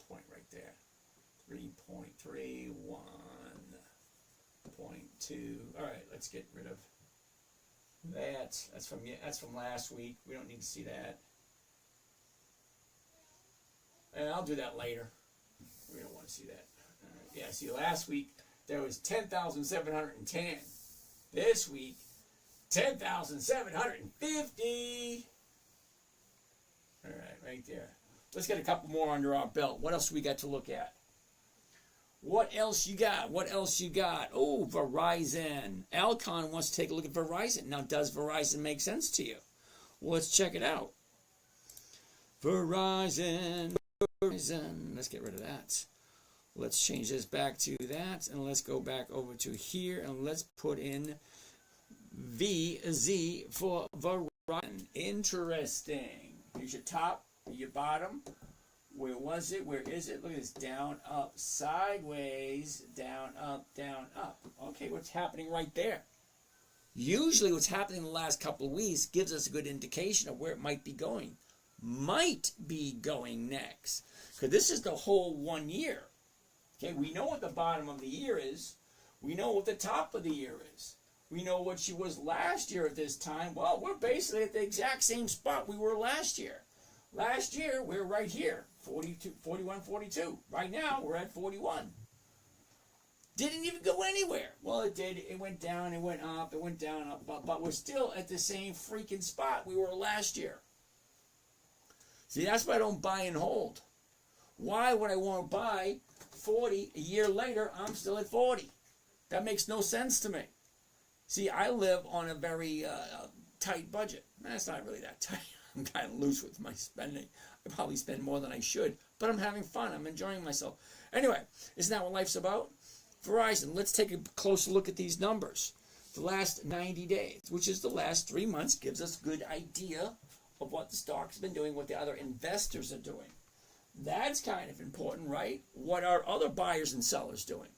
A: Point right there. 3.3, 1.2. All right, let's get rid of that. That's from last week. We don't need to see that. And I'll do that later. We don't want to see that. Yeah, see, last week there was 10,710. This week, 10,750. All right, right there. Let's get a couple more under our belt. What else we got to look at? What else you got? What else you got? Oh, Verizon. Alcon wants to take a look at Verizon. Now, does Verizon make sense to you? Well, let's check it out. Verizon. Let's get rid of that. Let's change this back to that, and let's go back over to here, and let's put in VZ for Verizon. Interesting. Here's your top, your bottom. Where was it? Where is it? Look at this. Down, up, sideways, down, up, down, up. Okay, what's happening right there? Usually what's happening in the last couple of weeks gives us a good indication of where it might be going. Might be going next. Because this is the whole 1 year. Okay, we know what the bottom of the year is. We know what the top of the year is. We know what she was last year at this time. Well, we're basically at the exact same spot we were last year. Last year, we were right here, 42, 41, 42. Right now, we're at 41. Didn't even go anywhere. Well, it did. It went down, it went up, it went down, up, but we're still at the same freaking spot we were last year. See, that's why I don't buy and hold. Why would I want to buy 40 a year later? I'm still at 40. That makes no sense to me. See, I live on a very tight budget. That's not really that tight. I'm kind of loose with my spending. I probably spend more than I should, but I'm having fun. I'm enjoying myself. Anyway, isn't that what life's about? Verizon, let's take a closer look at these numbers. The last 90 days, which is the last 3 months, gives us a good idea of what the stock's been doing, what the other investors are doing. That's kind of important, right? What are other buyers and sellers doing?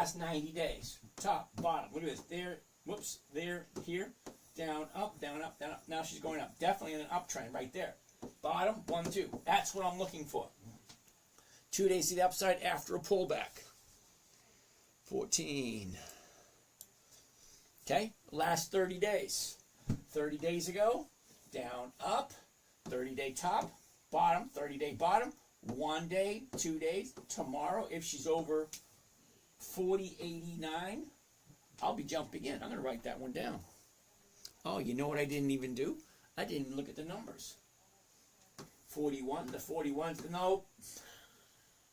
A: last 90 days. Top, bottom. Look at this. There, whoops, there, here. Down, up, down, up, down, up. Now she's going up. Definitely in an uptrend right there. Bottom, 1, 2. That's what I'm looking for. 2 days to the upside after a pullback. 14. Okay, last 30 days. 30 days ago, down, up, 30-day top, bottom, 30-day bottom, 1 day, 2 days. Tomorrow, if she's over 40.89, I'll be jumping in. I'm going to write that one down. Oh, you know what I didn't even do? I didn't even look at the numbers. 41, the 41s, no.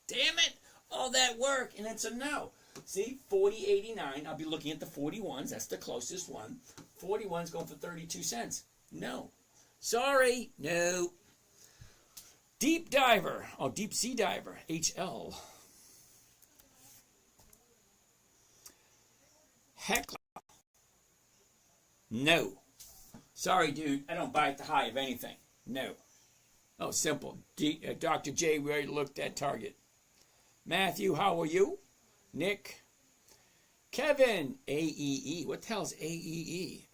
A: Damn it, all that work, and it's a no. See, 40.89, I'll be looking at the 41s. That's the closest one. 41's going for 32 cents. No. Sorry, no. Deep diver, deep sea diver, HL. Heckler. No. Sorry, dude, I don't buy at the high of anything. No. Oh, simple. Dr. J, we already looked at Target. Matthew, how are you? Nick. Kevin, AEE. What the hell's AEE?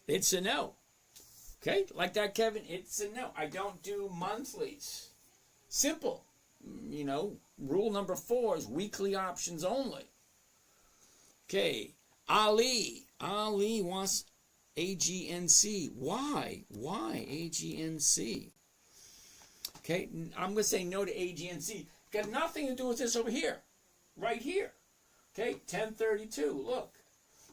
A: It's a no. Okay, like that, Kevin? It's a no. I don't do monthlies. Simple. You know, rule number 4 is weekly options only. Okay, Ali. Ali wants AGNC. Why? Why AGNC? Okay, I'm going to say no to AGNC. Got nothing to do with this over here. Right here. Okay, 1032. Look.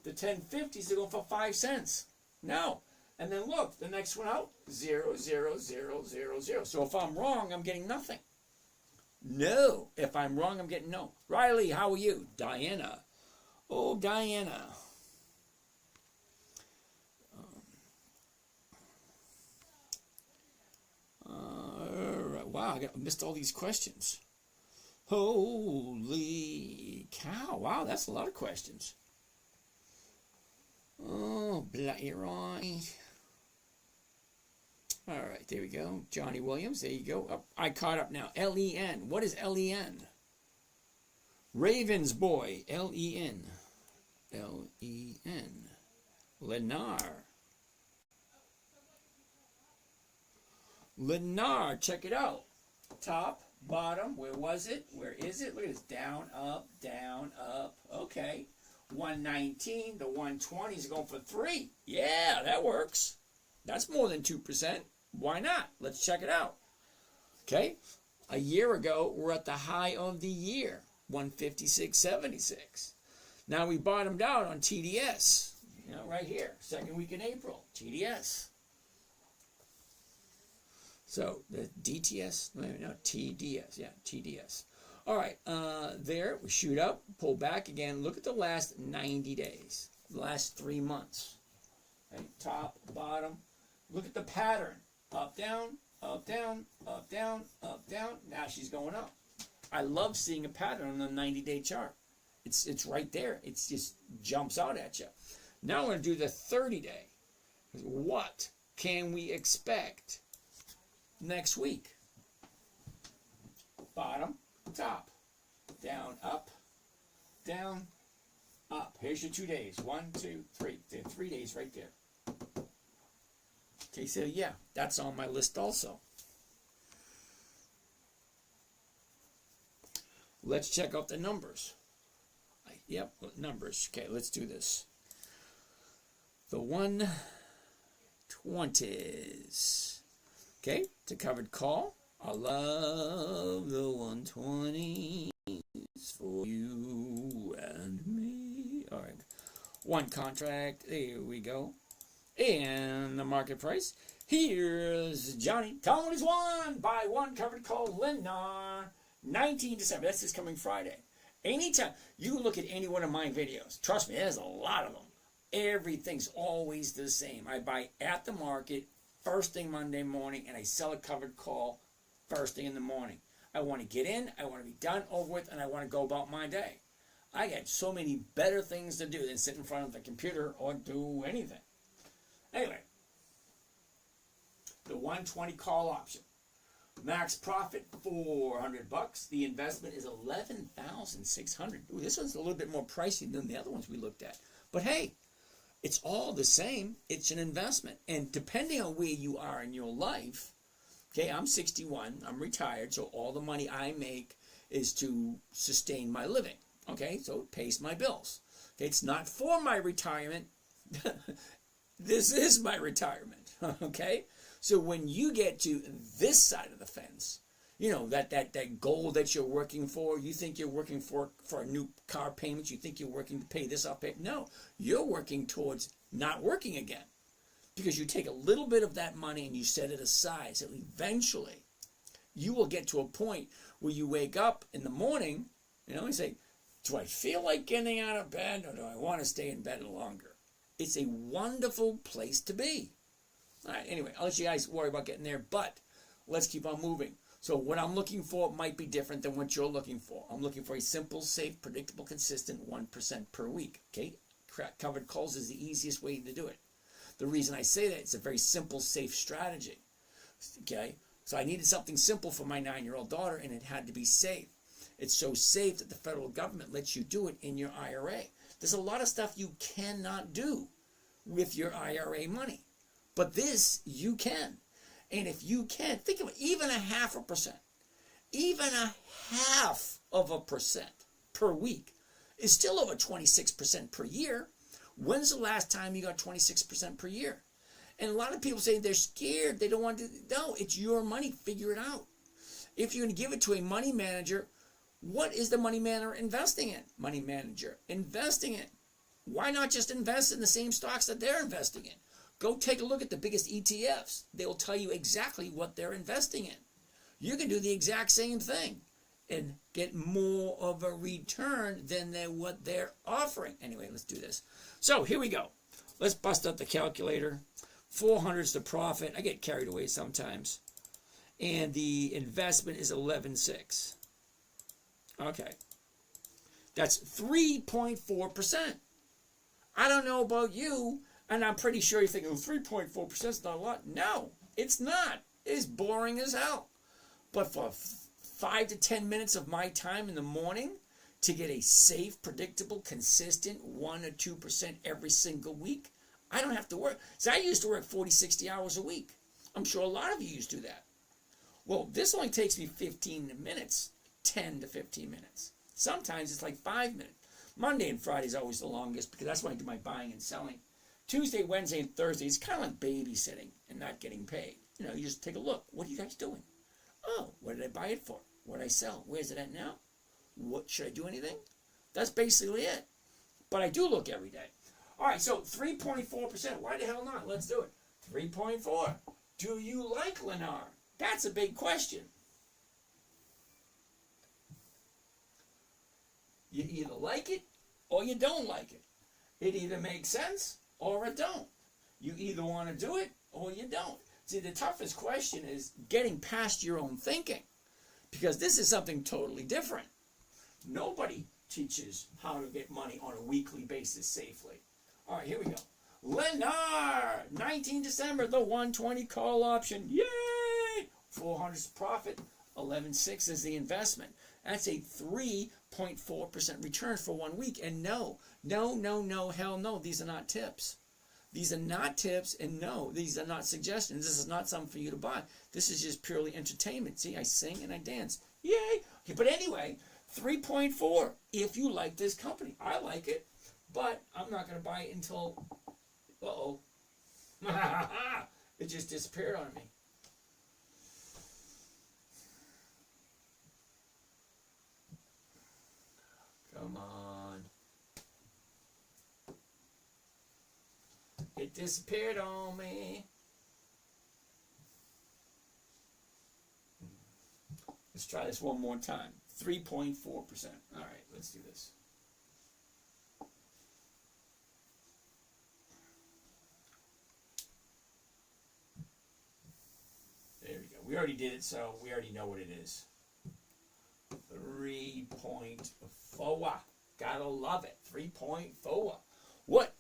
A: The 1050s are going for 5 cents. No. And then look, the next one out, 0, 0, 0, 0, 0. So if I'm wrong, I'm getting nothing. No. If I'm wrong, I'm getting no. Riley, how are you? Diana. Oh, Diana. Wow, I missed all these questions. Holy cow. Wow, that's a lot of questions. Oh, you're right. All right, there we go. Johnny Williams, there you go. Oh, I caught up now. LEN. What is LEN? Ravens boy. LEN. LEN. Lennar. Lennar, check it out. Top, bottom, where was it? Where is it? Look at this. Down, up, down, up. Okay. 119, the 120s are going for 3. Yeah, that works. That's more than 2%. Why not? Let's check it out. Okay. A year ago, we're at the high of the year, 156.76. Now we bottomed out on TDS. You know, right here, second week in April, TDS. So the DTS, no, TDS, yeah, TDS. All right, there, we shoot up, pull back again. Look at the last 90 days, the last 3 months. Okay, top, bottom. Look at the pattern. Up, down, up, down, up, down, up, down. Now she's going up. I love seeing a pattern on the 90-day chart. It's right there. It just jumps out at you. Now we're going to do the 30-day. What can we expect next week? Bottom, top, down, up, down, up. Here's your 2 days. 1, 2, 3. There are 3 days right there. Okay, so yeah, that's on my list also. Let's check out the numbers. Yep, numbers. Okay, let's do this. The 120s. Okay, it's a covered call. I love the 120s for you and me. All right, one contract. There we go. And the market price. Here's Johnny. Tony's one. Buy one covered call. Lennar. 19 December. That's this coming Friday. Anytime you look at any one of my videos, trust me, there's a lot of them. Everything's always the same. I buy at the market first thing Monday morning, and I sell a covered call first thing in the morning. I want to get in, I want to be done, over with, and I want to go about my day. I got so many better things to do than sit in front of the computer or do anything. Anyway, the 120 call option. Max profit $400. The investment is $11,600. Ooh, this one's a little bit more pricey than the other ones we looked at. But hey, it's all the same. It's an investment. And depending on where you are in your life, okay, I'm 61, I'm retired, so all the money I make is to sustain my living. Okay, so it pays my bills. Okay, it's not for my retirement. This is my retirement. Okay? So when you get to this side of the fence, you know, that goal that you're working for, you think you're working for a new car payment, you think you're working to pay this off. No, you're working towards not working again. Because you take a little bit of that money and you set it aside. So eventually, you will get to a point where you wake up in the morning, you know, and say, do I feel like getting out of bed or do I want to stay in bed longer? It's a wonderful place to be. All right, anyway, I'll let you guys worry about getting there, but let's keep on moving. So what I'm looking for might be different than what you're looking for. I'm looking for a simple, safe, predictable, consistent 1% per week. Okay, covered calls is the easiest way to do it. The reason I say that, it's a very simple, safe strategy. Okay, so I needed something simple for my 9-year-old daughter, and it had to be safe. It's so safe that the federal government lets you do it in your IRA. There's a lot of stuff you cannot do with your IRA money. But this, you can. And if you can, think of it, even 0.5%, even 0.5% per week is still over 26% per year. When's the last time you got 26% per year? And a lot of people say they're scared, they don't want to. No, it's your money. Figure it out. If you're going to give it to a money manager, what is the money manager investing in? Money manager investing in. Why not just invest in the same stocks that they're investing in? Go take a look at the biggest ETFs. They will tell you exactly what they're investing in. You can do the exact same thing and get more of a return than what they're offering. Anyway, let's do this. So here we go. Let's bust up the calculator. 400 is the profit. I get carried away sometimes. And the investment is 11.6. Okay. That's 3.4%. I don't know about you, and I'm pretty sure you're thinking, 3.4% is not a lot. No, it's not. It's boring as hell. But for 5 to 10 minutes of my time in the morning to get a safe, predictable, consistent 1 or 2% every single week, I don't have to work. So I used to work 40, 60 hours a week. I'm sure a lot of you used to do that. Well, this only takes me 15 minutes, 10 to 15 minutes. Sometimes it's like 5 minutes. Monday and Friday is always the longest because that's when I do my buying and selling. Tuesday, Wednesday, and Thursday is kind of like babysitting and not getting paid. You know, you just take a look. What are you guys doing? Oh, what did I buy it for? What did I sell? Where's it at now? What should I do anything? That's basically it. But I do look every day. All right, so 3.4%. Why the hell not? Let's do it. 3.4. Do you like Lennar? That's a big question. You either like it or you don't like it. It either makes sense or it don't. You either want to do it or you don't. See, the toughest question is getting past your own thinking, because this is something totally different. Nobody teaches how to get money on a weekly basis safely. All right, here we go. Lennar, 19 December, the 120 call option. Yay! 400 is profit, 11.6 is the investment. That's a 3.4% return for 1 week. And no, hell no, these are not tips. These are not tips, and no, these are not suggestions. This is not something for you to buy. This is just purely entertainment. See, I sing and I dance. Yay! Okay, but anyway, 3.4 if you like this company. I like it, but I'm not going to buy it until, uh-oh. It just disappeared on me. Come on. It disappeared on me. Let's try this one more time. 3.4%. All right, let's do this. There we go. We already did it, so we already know what it is. 3.4. Gotta love it. 3.4. What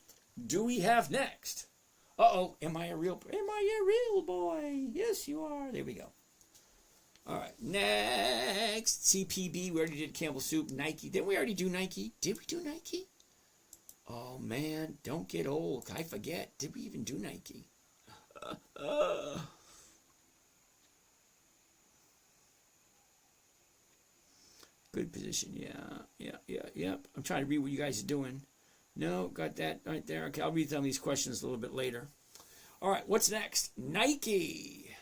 A: do we have next? Uh-oh. Am I a real boy? Yes, you are. There we go. next. CPB, we already did Campbell Soup. Nike, didn't we already do Nike? Did we do Nike? Oh, man, don't get old. I forget. Did we even do Nike? Good position. Yeah. I'm trying to read what you guys are doing. No, got that right there. Okay, I'll read some of these questions a little bit later. All right, what's next? Nike.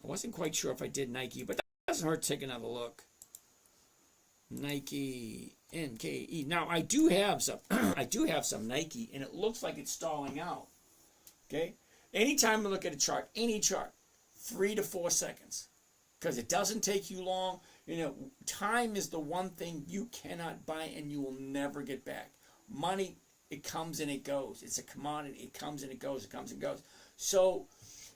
A: I wasn't quite sure if I did Nike, but that doesn't hurt to take another look. Nike, NKE. Now I do have some. I do have some Nike, and it looks like it's stalling out. Okay. Anytime I look at a chart, any chart, 3 to 4 seconds, because it doesn't take you long. You know, time is the one thing you cannot buy, and you will never get back. Money, it comes and it goes. It's a commodity. It comes and it goes. It comes and goes. So,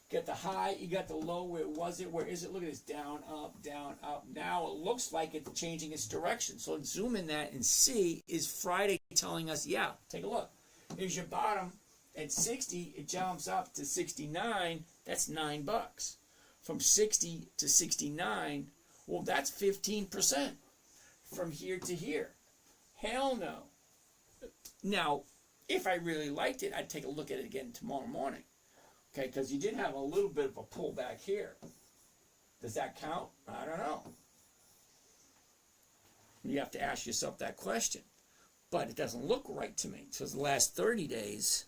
A: get the high, you got the low. Where was it? Where is it? Look at this. Down, up, down, up. Now it looks like it's changing its direction. So let's zoom in that and see, is Friday telling us, yeah, take a look. Here's your bottom at 60. It jumps up to 69. That's $9. From 60 to 69, well, that's 15% from here to here. Hell no. Now, if I really liked it, I'd take a look at it again tomorrow morning. Okay, because you did have a little bit of a pullback here. Does that count? I don't know. You have to ask yourself that question. But it doesn't look right to me. So the last 30 days.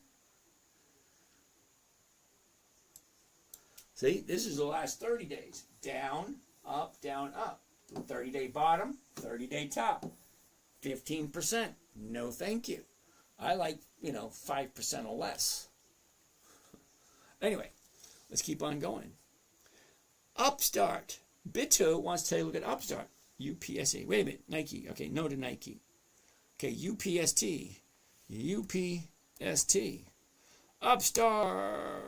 A: See, this is the last 30 days. Down, up, 30-day bottom, 30-day top. 15%. No thank you. I like, 5% or less. Anyway, let's keep on going. Upstart. Bito wants to take a look at Upstart. UPSA. Wait a minute. Nike. Okay, no to Nike. Okay, UPST. UPST. Upstart.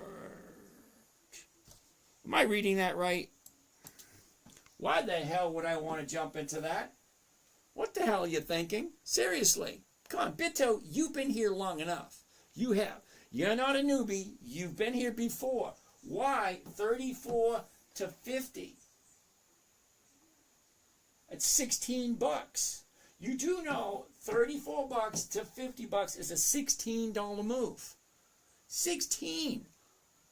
A: Am I reading that right? Why the hell would I want to jump into that? What the hell are you thinking? Seriously. Come on, Bito, you've been here long enough. You have. You're not a newbie. You've been here before. Why 34 to 50? It's $16. You do know $34 to $50 is a $16 move. 16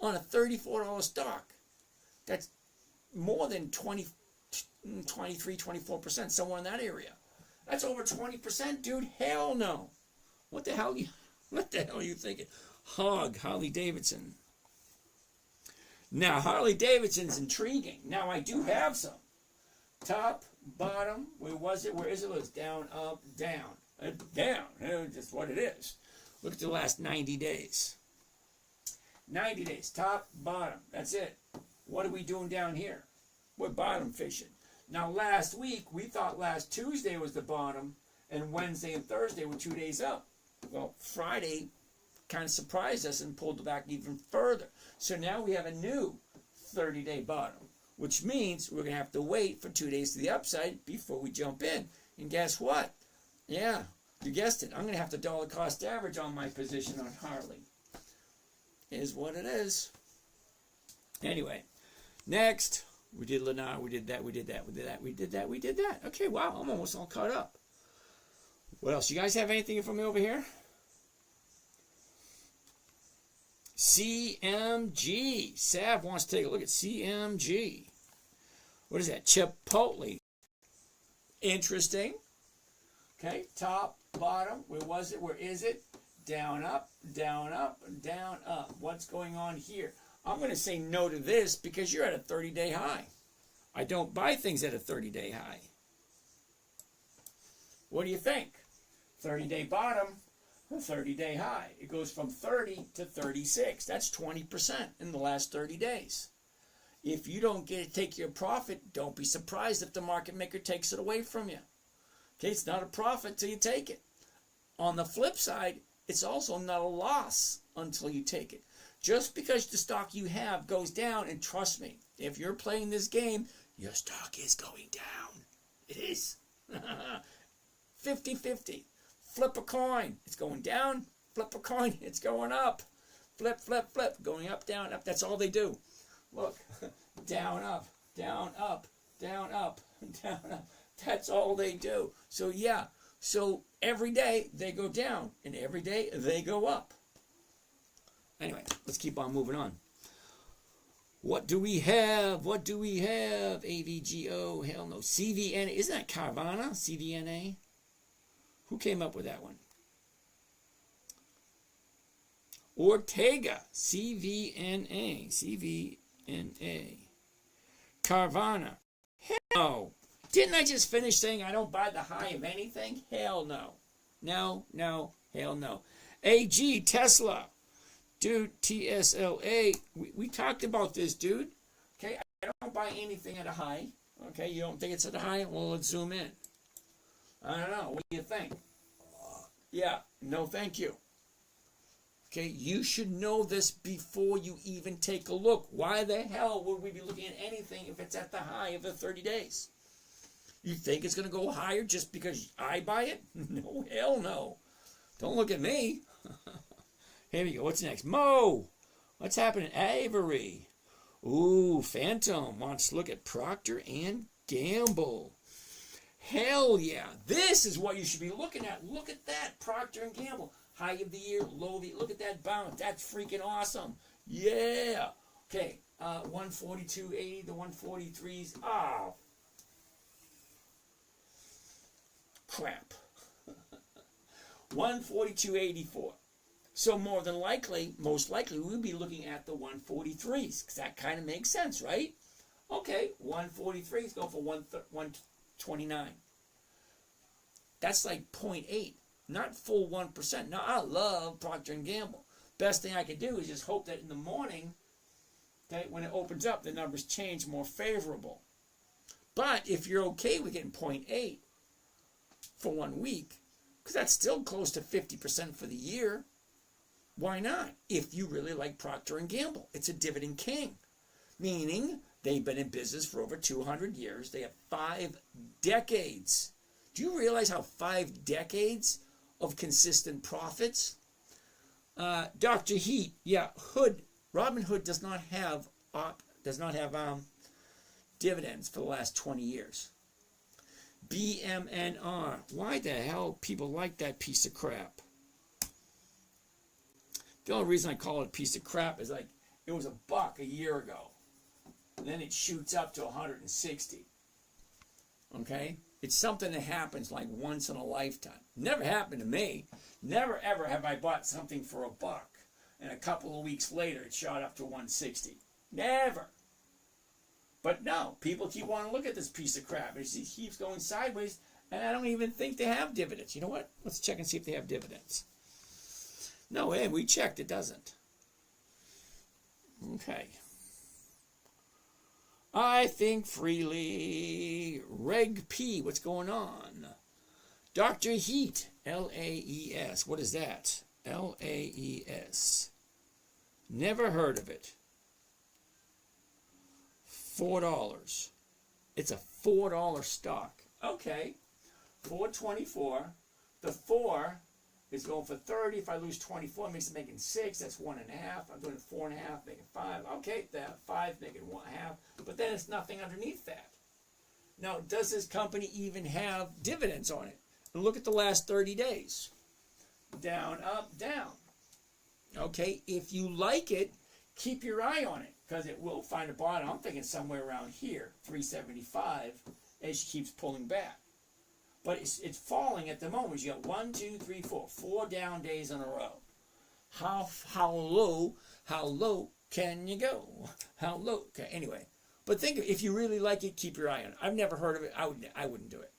A: on a $34 stock. That's more than 23, 24%, somewhere in that area. That's over 20%, dude. Hell no. What the hell are you thinking? Harley Davidson. Now, Harley Davidson's intriguing. Now, I do have some. Top, bottom, where was it? Where is it? It's down, up, down. Down. Just what it is. Look at the last 90 days. 90 days. Top, bottom. That's it. What are we doing down here? We're bottom fishing. Now, last week, we thought last Tuesday was the bottom, and Wednesday and Thursday were 2 days up. Well, Friday kind of surprised us and pulled back even further. So now we have a new 30-day bottom, which means we're going to have to wait for 2 days to the upside before we jump in. And guess what? Yeah, you guessed it. I'm going to have to dollar cost average on my position on Harley. Is what it is. Anyway, next. We did Lennar, we did that. Okay, wow, I'm almost all caught up. What else? You guys have anything for me over here? CMG. Sav wants to take a look at CMG. What is that? Chipotle. Interesting. Okay, top, bottom. Where was it? Where is it? Down, up, down, up, down, up. What's going on here? I'm going to say no to this because you're at a 30-day high. I don't buy things at a 30-day high. What do you think? 30-day bottom, a 30-day high. It goes from 30 to 36. That's 20% in the last 30 days. If you don't take your profit, don't be surprised if the market maker takes it away from you. Okay, it's not a profit till you take it. On the flip side, it's also not a loss until you take it. Just because the stock you have goes down, and trust me, if you're playing this game, your stock is going down. It is. 50-50. Flip a coin. It's going down. Flip a coin. It's going up. Flip, flip, flip. Going up, down, up. That's all they do. Look. Down, up, down, up, down, up. That's all they do. So yeah, so every day they go down, and every day they go up. Anyway, let's keep on moving on. What do we have? What do we have? AVGO, hell no. CVNA, isn't that Carvana? CVNA? Who came up with that one? Ortega, CVNA, CVNA. Carvana, hell no. Didn't I just finish saying I don't buy the high of anything? Hell no. No, no, hell no. AG, Tesla. Dude, TSLA. We talked about this, dude. Okay, I don't buy anything at a high. Okay, you don't think it's at a high? Well, let's zoom in. I don't know. What do you think? Yeah, no thank you. Okay, you should know this before you even take a look. Why the hell would we be looking at anything if it's at the high of the 30 days? You think it's going to go higher just because I buy it? No, hell no. Don't look at me. Here we go. What's next? Mo. What's happening? Avery. Ooh, Phantom wants to look at Procter and Gamble. Hell yeah. This is what you should be looking at. Look at that. Procter and Gamble. High of the year, low of the year. Look at that bounce. That's freaking awesome. Yeah. Okay. 142.80 to 143s. Oh. Crap. 142.84. So more than likely, most likely, we'll be looking at the 143s. Because that kind of makes sense, right? Okay. 143s go for 129. That's like 0.8. Not full 1%. Now, I love Procter & Gamble. Best thing I can do is just hope that in the morning, that when it opens up, the numbers change more favorable. But if you're okay with getting 0.8 for 1 week, because that's still close to 50% for the year, why not? If you really like Procter & Gamble. It's a dividend king, meaning they've been in business for over 200 years. They have 5 decades. Do you realize how 5 decades of consistent profits? Dr. Heat, yeah, Hood, Robin Hood does not have dividends for the last 20 years. BMNR, why the hell people like that piece of crap? The only reason I call it a piece of crap is like it was $1 a year ago, and then it shoots up to 160. Okay. It's something that happens like once in a lifetime. Never happened to me. Never ever have I bought something for $1, and a couple of weeks later it shot up to 160. Never. But no, people keep wanting to look at this piece of crap. It keeps going sideways, and I don't even think they have dividends. You know what? Let's check and see if they have dividends. No, hey, we checked. It doesn't. Okay. I think freely. Reg P, what's going on? Dr. Heat, Laes. What is that? Laes. Never heard of it. $4. It's a $4 stock. Okay. 4.24. The 4 is going for 30. If I lose 24, it makes it making 6. That's 1.5. I'm doing 4.5, making 5. Okay, that 5 making 1.5. But then it's nothing underneath that. Now, does this company even have dividends on it? And look at the last 30 days. Down, up, down. Okay, if you like it, keep your eye on it, because it will find a bottom. I'm thinking somewhere around here, 375, as she keeps pulling back. But it's falling at the moment. You got 1, 2, 3, 4. 4 down days in a row. How low can you go? How low? Okay, anyway. But think, if you really like it, keep your eye on it. I've never heard of it. I wouldn't do it.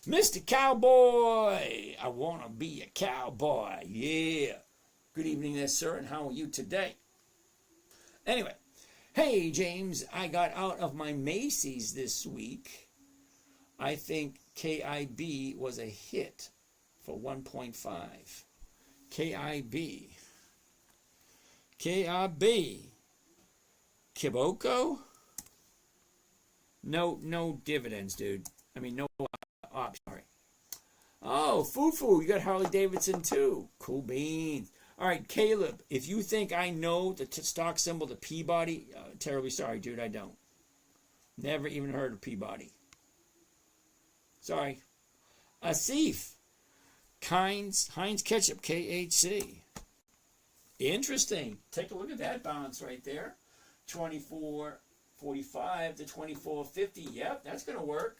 A: Mr. Cowboy, I want to be a cowboy. Yeah. Good evening there, sir, and how are you today? Anyway. Hey, James, I got out of my Macy's this week. I think KIB was a hit for 1.5. KIB. Kiboko? No dividends, dude. I mean, no sorry. Oh, Fufu, you got Harley Davidson too. Cool beans. All right, Caleb, if you think I know the stock symbol, the Peabody, terribly sorry, dude, I don't. Never even heard of Peabody. Sorry. Asif. Heinz Ketchup, KHC. Interesting. Take a look at that bounce right there. 24.45 to 24.50. Yep, that's going to work.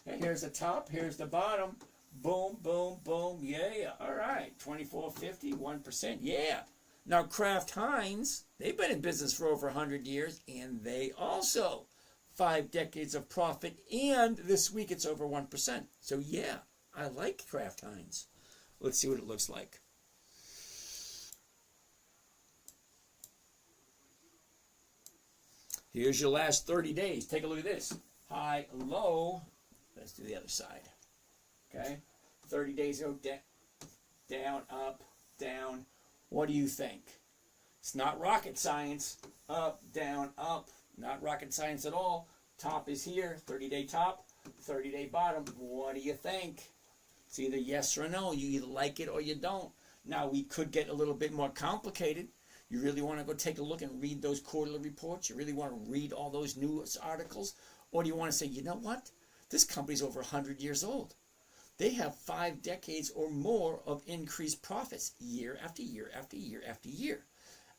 A: And here's the top. Here's the bottom. Boom, boom, boom. Yeah. All right. 24.50, 1%. Yeah. Now, Kraft Heinz, they've been in business for over 100 years, and they also 5 decades of profit, and this week it's over 1%. So, yeah, I like Kraft Heinz. Let's see what it looks like. Here's your last 30 days. Take a look at this. High, low. Let's do the other side. Okay? 30 days go down, up, down. What do you think? It's not rocket science. Up, down, up. Not rocket science at all. Top is here. 30-day top, 30-day bottom. What do you think? It's either yes or no. You either like it or you don't. Now, we could get a little bit more complicated. You really want to go take a look and read those quarterly reports? You really want to read all those news articles? Or do you want to say, you know what? This company's over 100 years old. They have 5 decades or more of increased profits year after year after year after year.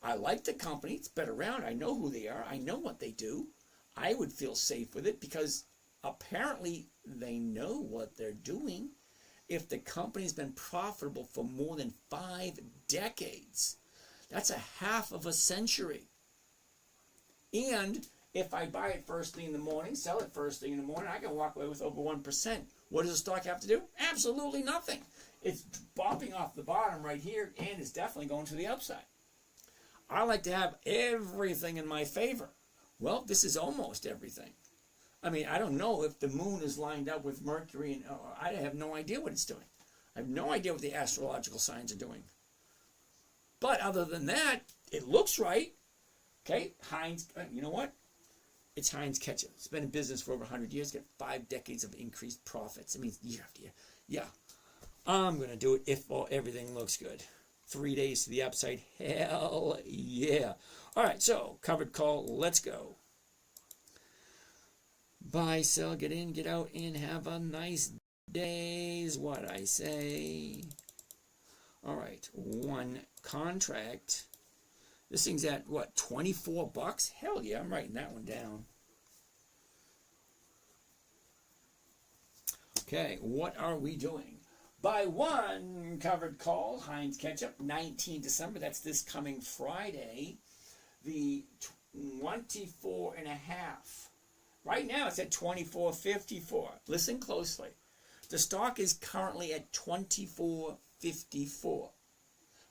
A: I like the company. It's been around. I know who they are. I know what they do. I would feel safe with it because apparently they know what they're doing. If the company's been profitable for more than 5 decades, that's a half of a century. And if I buy it first thing in the morning, sell it first thing in the morning, I can walk away with over 1%. What does the stock have to do? Absolutely nothing. It's bopping off the bottom right here, and it's definitely going to the upside. I like to have everything in my favor. Well, this is almost everything. I mean, I don't know if the moon is lined up with Mercury, and I have no idea what it's doing. I have no idea what the astrological signs are doing. But other than that, it looks right. Okay, Heinz, you know what? It's Heinz Ketchup. It's been in business for over 100 years. Got 5 decades of increased profits. I mean, year after year. Yeah, I'm going to do it if everything looks good. 3 days to the upside. Hell yeah. All right, so covered call. Let's go. Buy, sell, get in, get out, and have a nice day is what I say. All right, one contract. This thing's at, what, 24 bucks? Hell yeah, I'm writing that one down. Okay, what are we doing? By one covered call, Heinz Ketchup, 19 December. That's this coming Friday. The 24 and a half. Right now it's at 24.54. Listen closely. The stock is currently at 24.54.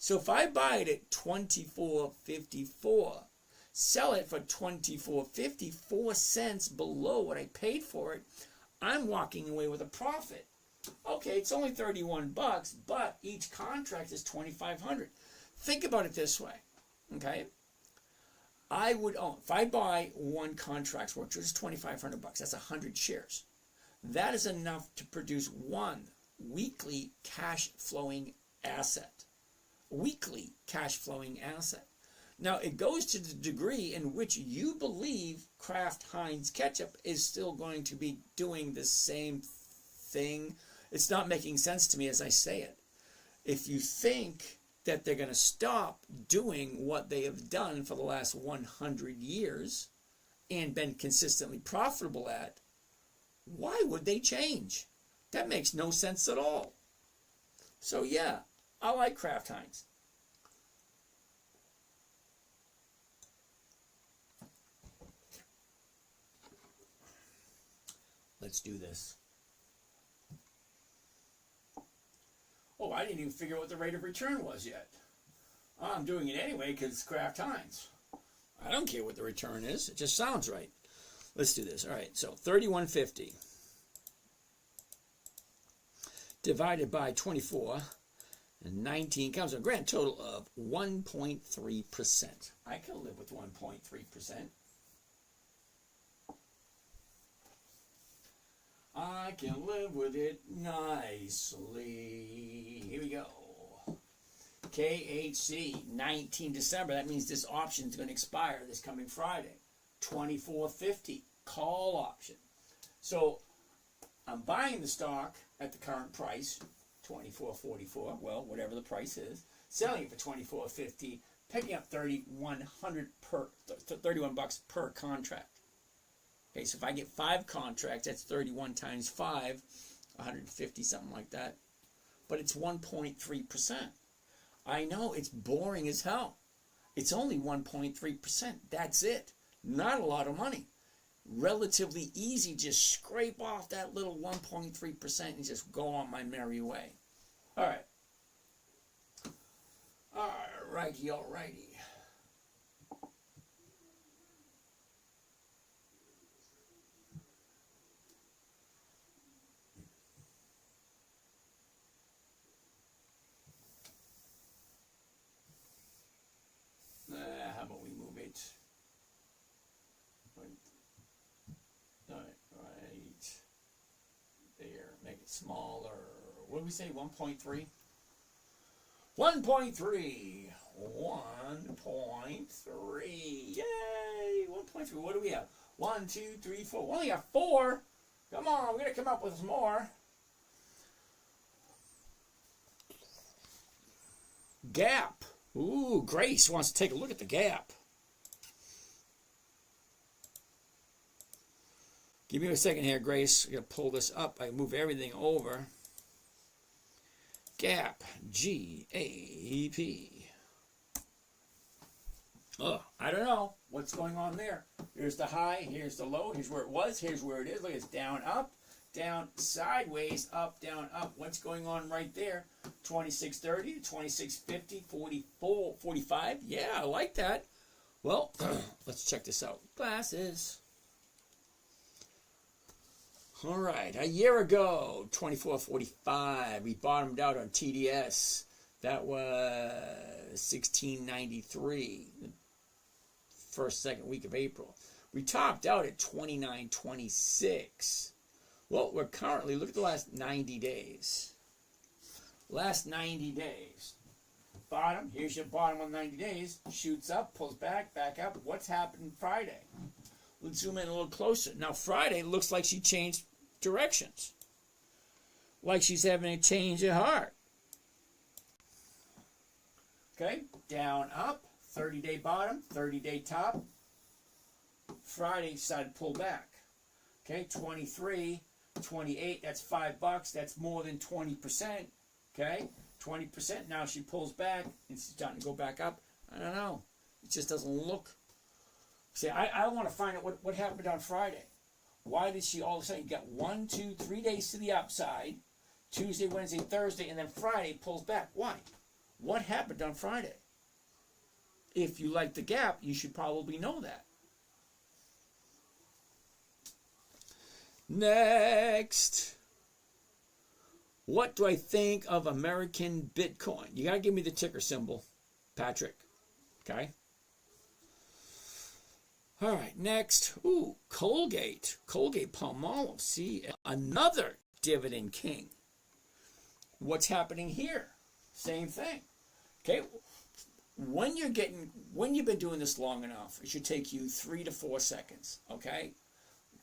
A: So if I buy it at 24.54, sell it for 24.50, 4 cents below what I paid for it, I'm walking away with a profit. Okay, it's only 31 bucks, but each contract is 2,500. Think about it this way, okay? I would own, if I buy one contract, which is 2,500 bucks, that's 100 shares. That is enough to produce one weekly cash flowing asset. Weekly cash flowing asset. Now, it goes to the degree in which you believe Kraft Heinz Ketchup is still going to be doing the same thing. It's not making sense to me as I say it. If you think that they're going to stop doing what they have done for the last 100 years and been consistently profitable at, why would they change? That makes no sense at all. So yeah, I like Kraft Heinz. Let's do this. Oh, I didn't even figure out what the rate of return was yet. I'm doing it anyway because it's Kraft Heinz. I don't care what the return is. It just sounds right. Let's do this. All right, so 31.50 divided by 24 and 19 comes to a grand total of 1.3%. I can live with 1.3%. I can live with it nicely. Here we go. KHC, 19 December. That means this option is going to expire this coming Friday. 24.50. call option. So I'm buying the stock at the current price, $24.44. Well, whatever the price is, selling it for $24.50, picking up $31 per contract. Okay, so if I get 5 contracts, that's 31 times 5, 150, something like that. But it's 1.3%. I know it's boring as hell. It's only 1.3%. That's it. Not a lot of money. Relatively easy. Just scrape off that little 1.3% and just go on my merry way. All right. Alrighty. How about we move it? Right there. Make it smaller. What did we say? 1.3? 1.3. 1.3. Yay! 1.3. What do we have? 1, 2, 3, 4. We only have 4. Come on, we're going to come up with some more. Gap. Ooh, Grace wants to take a look at the gap. Give me a second here, Grace. I'm going to pull this up. I can move everything over. Gap. G-A-P. Oh, I don't know what's going on there. Here's the high. Here's the low. Here's where it was. Here's where it is. Look, it's down, up, down, sideways, up, down, up. What's going on right there? 26.30, 26.50, 44, 45. Yeah, I like that. Well, let's check this out. Glasses. All right, a year ago, 24.45, we bottomed out on TDS. That was 16.93, the second week of April. We topped out at 29.26. Well, we're currently, look at the last 90 days. Last 90 days. Bottom, here's your bottom on 90 days. Shoots up, pulls back, back up. What's happened Friday? Let's zoom in a little closer. Now, Friday looks like she changed directions. Like she's having a change of heart. Okay, down, up, 30-day bottom, 30-day top. Friday decided to pull back. Okay, 23, 28, that's $5. That's more than 20%. Okay, 20%. Now she pulls back and she's starting to go back up. I don't know. It just doesn't look. See, I want to find out what happened on Friday. Why did she all of a sudden get 1, 2, 3 days to the upside, Tuesday, Wednesday, Thursday, and then Friday pulls back? Why? What happened on Friday? If you like the gap, you should probably know that. Next. What do I think of American Bitcoin? You got to give me the ticker symbol, Patrick. Okay? All right, next. Ooh, Colgate. Colgate-Palmolive. See, another dividend king. What's happening here? Same thing. Okay? When you've been doing this long enough, it should take you 3 to 4 seconds. Okay?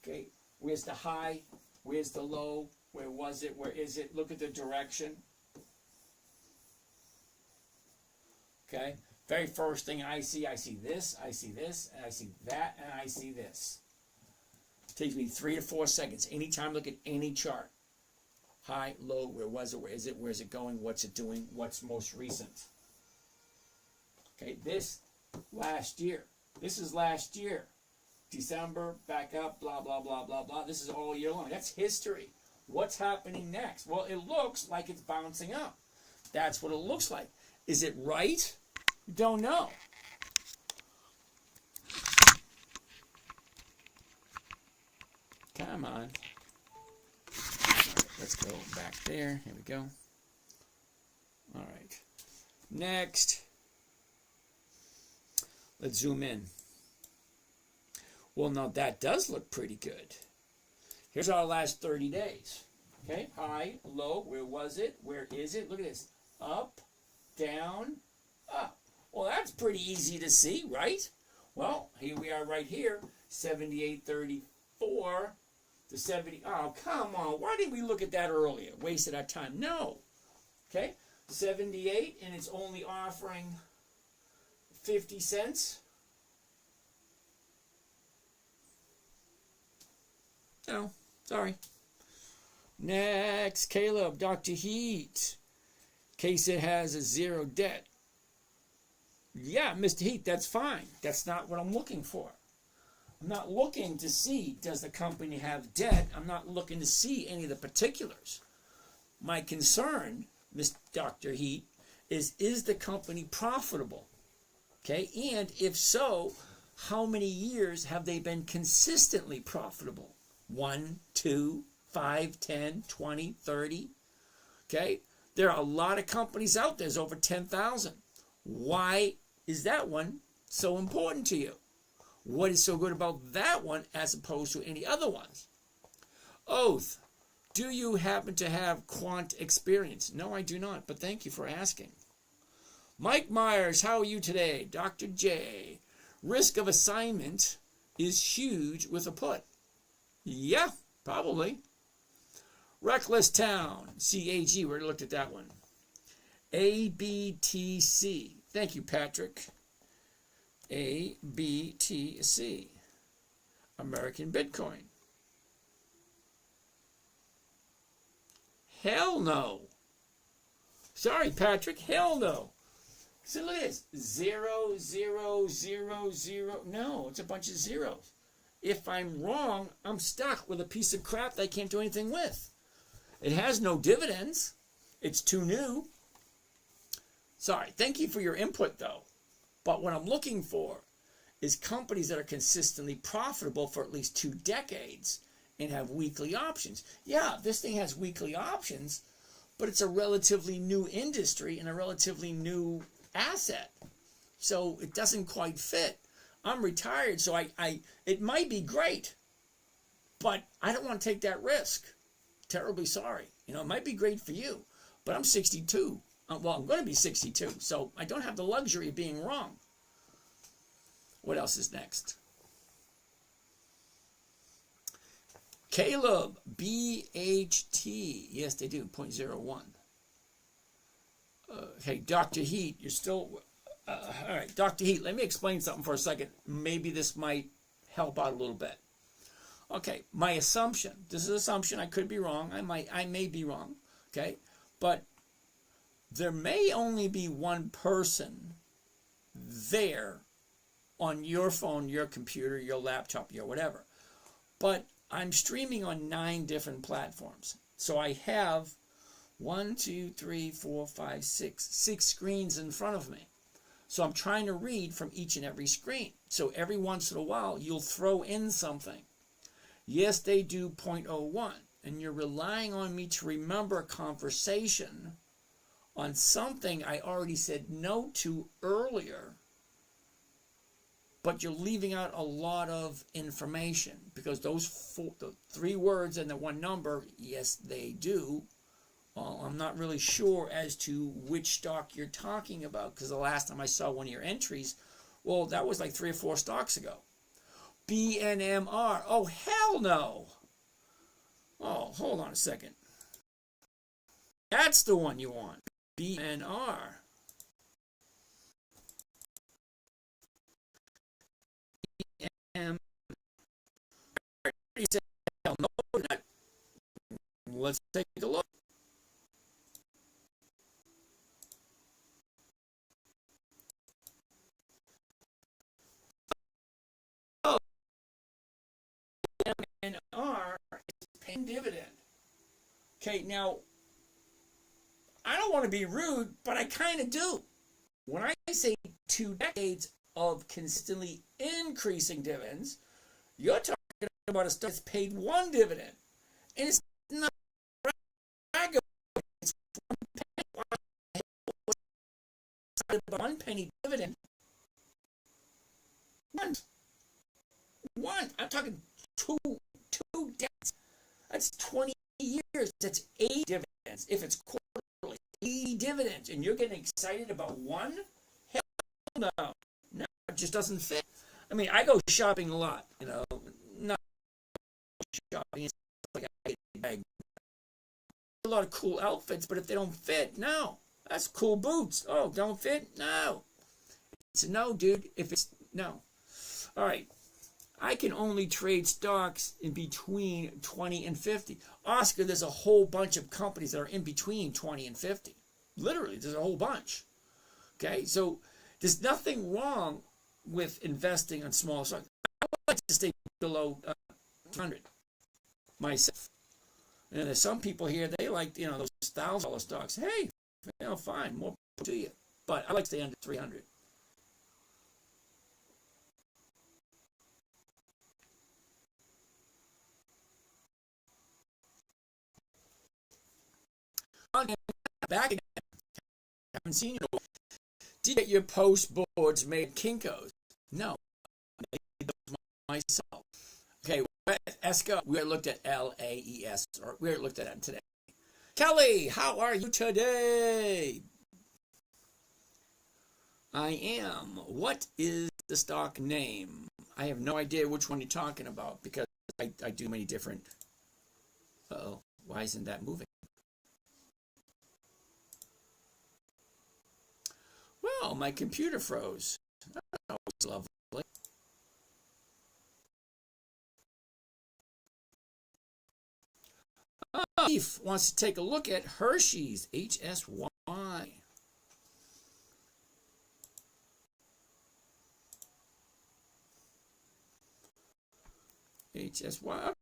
A: Okay. Where's the high? Where's the low? Where was it? Where is it? Look at the direction. Okay? Very first thing I see this, and I see that, and I see this. It takes me 3 to 4 seconds. Anytime I look at any chart. High, low, where was it? Where is it? Where is it going? What's it doing? What's most recent? Okay, this last year. This is last year. December, back up, blah, blah, blah, blah, blah. This is all year long. That's history. What's happening next? Well, it looks like it's bouncing up. That's what it looks like. Is it right? Don't know. Come on. All right, let's go back there. Here we go. All right. Next. Let's zoom in. Well, now that does look pretty good. Here's our last 30 days. Okay, high, low, where was it? Where is it? Look at this. Up, down, up. Well, that's pretty easy to see, right? Well, here we are right here, 78.30, 74 to 70. Oh, come on. Why didn't we look at that earlier? Wasted our time. No. Okay. 78, and it's only offering 50 cents. No, sorry. Next, Caleb, Dr. Heat. Case it has a zero debt. Yeah, Mr. Heat, that's fine. That's not what I'm looking for. I'm not looking to see, does the company have debt? I'm not looking to see any of the particulars. My concern, Dr. Heat, is the company profitable? Okay, and if so, how many years have they been consistently profitable? 1, 2, 5, 10, 20, 30? Okay, there are a lot of companies out there. There's over 10,000. Why is that one so important to you? What is so good about that one as opposed to any other ones? Oath, do you happen to have quant experience? No, I do not, but thank you for asking. Mike Myers, how are you today? Dr. J, risk of assignment is huge with a put. Yeah, probably. Reckless Town, CAG, we already looked at that one. ABTC, thank you, Patrick. ABTC, American Bitcoin. Hell no. Sorry, Patrick, hell no. So look at this, 0, 0, 0, 0. No, it's a bunch of zeros. If I'm wrong, I'm stuck with a piece of crap that I can't do anything with. It has no dividends. It's too new. Sorry, thank you for your input, though. But what I'm looking for is companies that are consistently profitable for at least 2 decades and have weekly options. Yeah, this thing has weekly options, but it's a relatively new industry and a relatively new asset. So it doesn't quite fit. I'm retired, so it might be great, but I don't want to take that risk. Terribly sorry. It might be great for you, but I'm 62. Well, I'm going to be 62, so I don't have the luxury of being wrong. What else is next? Caleb, BHT. Yes, they do, 0.01. Hey, Dr. Heat, you're still... all right, Dr. Heat, let me explain something for a second. Maybe this might help out a little bit. Okay, my assumption. This is an assumption. I could be wrong. I may be wrong. Okay, but there may only be one person there on your phone, your computer, your laptop, your whatever. But I'm streaming on 9 different platforms. So I have 1, 2, 3, 4, 5, 6 screens in front of me. So I'm trying to read from each and every screen. So every once in a while, you'll throw in something. Yes, they do 0.01. And you're relying on me to remember a conversation on something I already said no to earlier. But you're leaving out a lot of information. Because the 3 words and the 1 number, yes, they do. I'm not really sure as to which stock you're talking about, because the last time I saw one of your entries, well, that was like 3 or 4 stocks ago. BNMR. Oh, hell no. Oh, hold on a second. That's the one you want. BNR. BNMR. Hell no. Let's take a look. R is paying dividend. Okay, now, I don't want to be rude, but I kind of do. When I say 2 decades of consistently increasing dividends, you're talking about a stock that's paid 1 dividend. And it's not it's 1 penny dividend. One. I'm talking two decades. That's 20 years. That's 8 dividends. If it's quarterly, 80 dividends, and you're getting excited about 1? Hell no. No, it just doesn't fit. I mean, I go shopping a lot, not shopping and stuff like that. A lot of cool outfits, but if they don't fit, no. That's cool boots. Oh, don't fit? No. It's a no, dude. If it's no. All right. I can only trade stocks in between 20 and 50. Oscar, there's a whole bunch of companies that are in between 20 and 50. Literally, there's a whole bunch. Okay, so there's nothing wrong with investing on small stocks. I would like to stay below 200 myself. And there's some people here, they like, those $1,000 stocks. Hey, fine, more to you. But I like to stay under 300. Back again. Haven't seen you. Did you get your post boards made at Kinko's? No. I made those myself. Okay, Esco, we looked at LAES, or we looked at it today. Kelly, how are you today? I am. What is the stock name? I have no idea which one you're talking about because I do many different. Uh-oh, why isn't that moving? Well, my computer froze. That was lovely. Keith wants to take a look at Hershey's, HSY. HSY.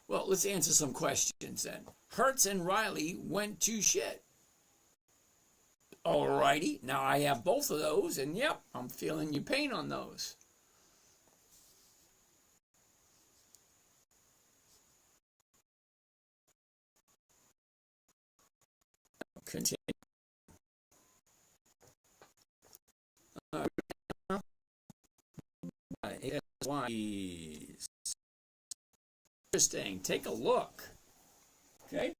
A: Well, let's answer some questions then. Hertz and Riley went to shit. Alrighty, now I have both of those, and yep, I'm feeling your pain on those. Continue. Interesting. Take a look. Okay.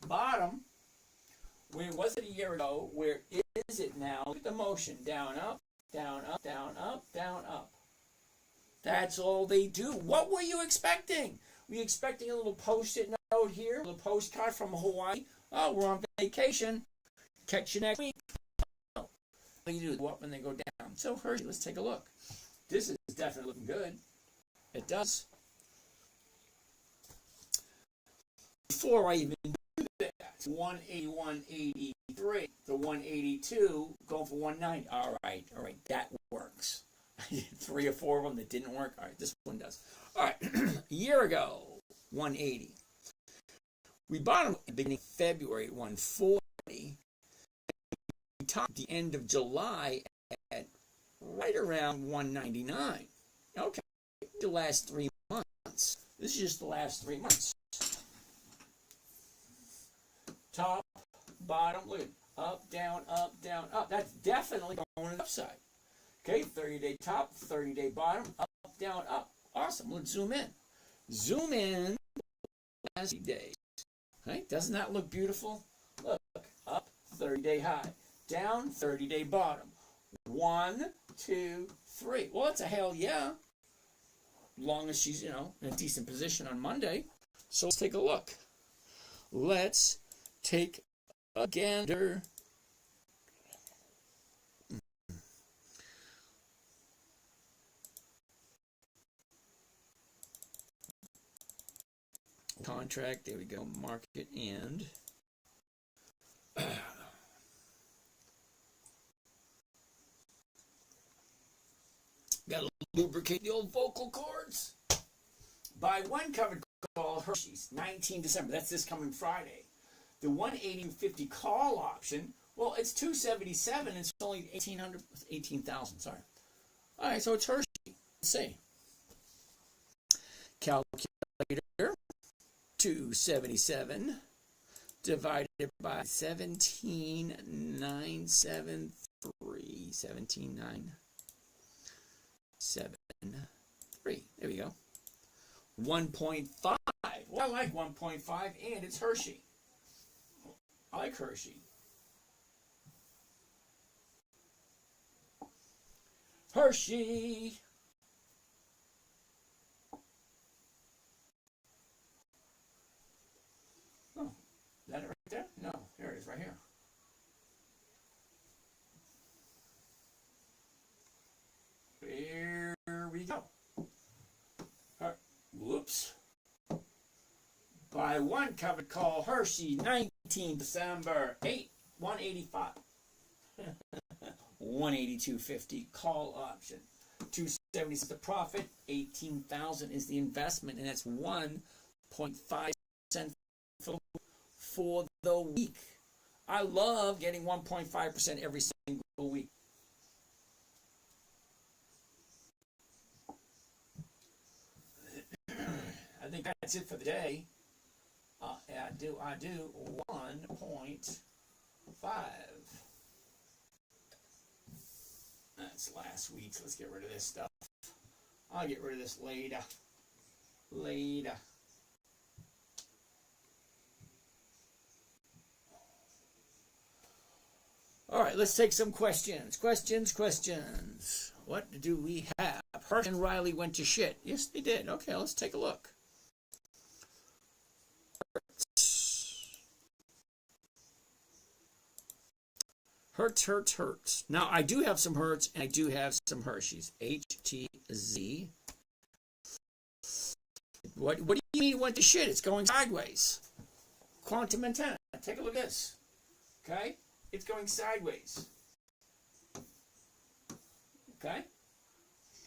A: Bottom. Where was it a year ago? Where is it now? Look at the motion. Down, up, down, up, down, up, down, up. That's all they do. What were you expecting? Were you expecting a little post-it note here? A little postcard from Hawaii? Oh, we're on vacation. Catch you next week. Oh, all you do is go up and they go down. So Hershey, let's take a look. This is definitely looking good. It does. Before I even do that, 180, 183, the 182, going for 190. All right, that works. I did 3 or 4 of them that didn't work. All right, this one does. All right, a year ago, 180. We bought them at the beginning of February at 140. We topped the end of July at right around 199. Okay, the last 3 months. This is just the last 3 months. Top, bottom, look at up, down, up, down, up. That's definitely going on the upside. Okay, 30-day top, 30-day bottom, up, down, up. Awesome. Let's zoom in. Zoom in last 3 days. Okay, doesn't that look beautiful? Look, up, 30-day high. Down, 30-day bottom. 1, 2, 3. Well, that's a hell yeah. Long as she's, in a decent position on Monday. So let's take a look. Let's take a gander. Contract, there we go, market and gotta lubricate the old vocal cords. Buy one covered call Hershey's, 19 December. That's this coming Friday. The 180.50 call option, well, it's $277. It's only 18,000. Sorry. All right, so it's Hershey. Let's see. Calculator. 277 divided by 17,973. 17,973. There we go. 1.5. Well, I like 1.5, and it's Hershey. I like Hershey. Hershey. Oh, is that it right there? No, here it is right here. Here we go. Whoops. By one covered call, Hershey, 19 December, 185. 182.50 call option. 270 is the profit. 18,000 is the investment, and that's 1.5% for the week. I love getting 1.5% every single week. I think that's it for the day. I do 1.5. That's last week's. Let's get rid of this stuff. I'll get rid of this later. All right, let's take some questions. Questions. What do we have? Hershey and Riley went to shit. Yes, they did. Okay, let's take a look. Hertz. Now, I do have some Hertz, and I do have some Hershey's. HTZ. What do you mean it went to shit? It's going sideways. Quantum antenna. Take a look at this. Okay? It's going sideways. Okay?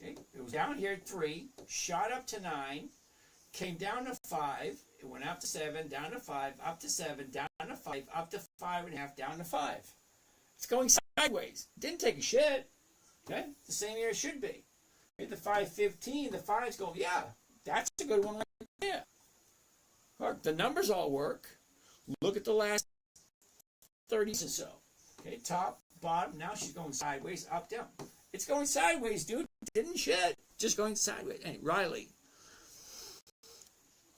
A: It was down here at 3, shot up to 9, came down to 5, it went up to 7, down to 5, up to 7, down to 5, up to 5.5, down to 5. It's going sideways. Didn't take a shit. Okay? The same here it should be. Okay, the 515, the 5's going, yeah, that's a good one right there. Look, the numbers all work. Look at the last 30 or so. Okay, top, bottom, now she's going sideways, up, down. It's going sideways, dude. Didn't shit. Just going sideways. Hey, Riley.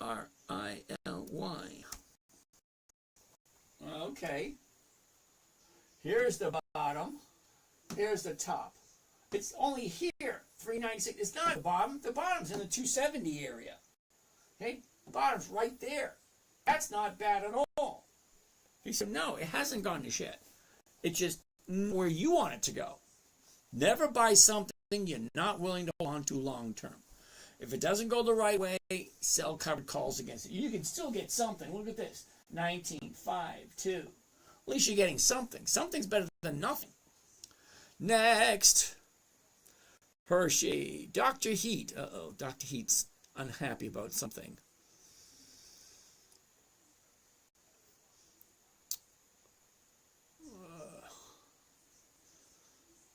A: R-I-L-Y. Okay. Here's the bottom. Here's the top. It's only here, 396. It's not the bottom. The bottom's in the 270 area. Okay? The bottom's right there. That's not bad at all. He said, no, it hasn't gone to shit. It's just where you want it to go. Never buy something you're not willing to hold on to long term. If it doesn't go the right way, sell covered calls against it. You can still get something. Look at this. 19, 5, 2. At least you're getting something. Something's better than nothing. Next. Hershey. Dr. Heat. Uh-oh. Dr. Heat's unhappy about something.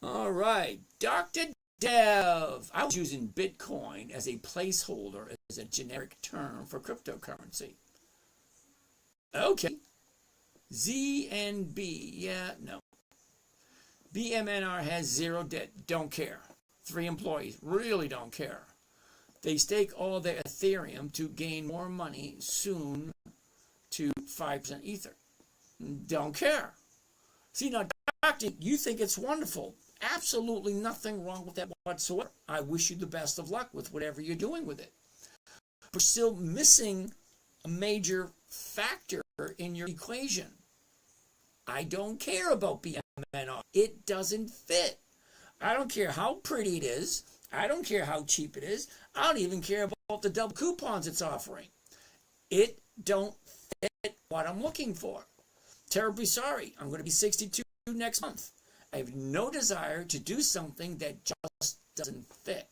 A: All right. Dr. Dev. I was using Bitcoin as a placeholder, as a generic term for cryptocurrency. Okay. ZNB. Yeah, no. BMNR has 0 debt. Don't care. 3 employees. Really don't care. They stake all their Ethereum to gain more money soon to 5% Ether. Don't care. See, now, Doctor, you think it's wonderful. Absolutely nothing wrong with that whatsoever. I wish you the best of luck with whatever you're doing with it. But you're still missing a major factor in your equation. I don't care about BMNR. It doesn't fit. I don't care how pretty it is. I don't care how cheap it is. I don't even care about the double coupons it's offering. It don't fit what I'm looking for. Terribly sorry. I'm going to be 62 next month. I have no desire to do something that just doesn't fit.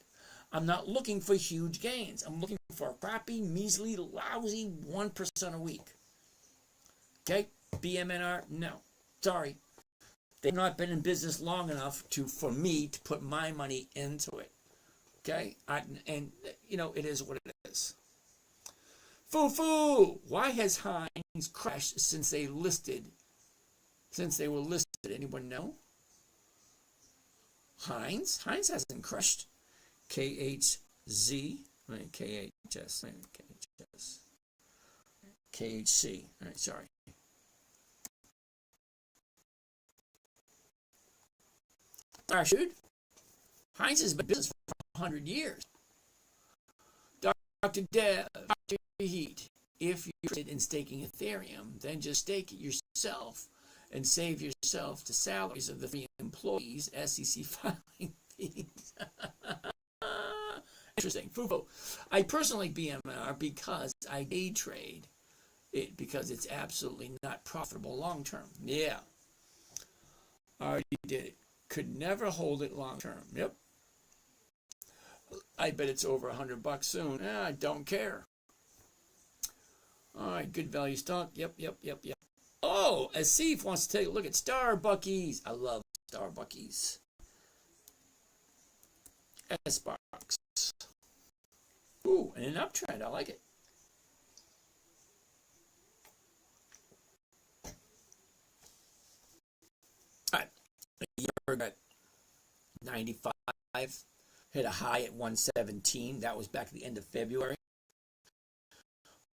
A: I'm not looking for huge gains. I'm looking for a crappy, measly, lousy 1% a week. Okay? BMNR, no. Sorry. They've not been in business long enough for me to put my money into it. Okay? It is what it is. Foo-foo! Why has Heinz crashed since they were listed? Anyone know? Heinz hasn't crushed. KHZ. Right, KHS. KHS. KHC. All right, sorry. Parachute. Heinz has been in business for 100 years. Dr. Dev, Dr. Heat, if you're interested in staking Ethereum, then just stake it yourself and save yourself the salaries of the 3 employees, SEC filing fees. Interesting. Fufu. I personally like BMR because I day trade it because it's absolutely not profitable long term. Yeah. Already did it. Could never hold it long term. Yep. I bet it's over $100 soon. I don't care. All right, good value stock. Yep. Oh, Asif wants to take a look at Starbuckies. I love Starbuckies. S-Box. Ooh, and an uptrend. I like it. All right. A year ago, 95. Hit a high at 117. That was back at the end of February.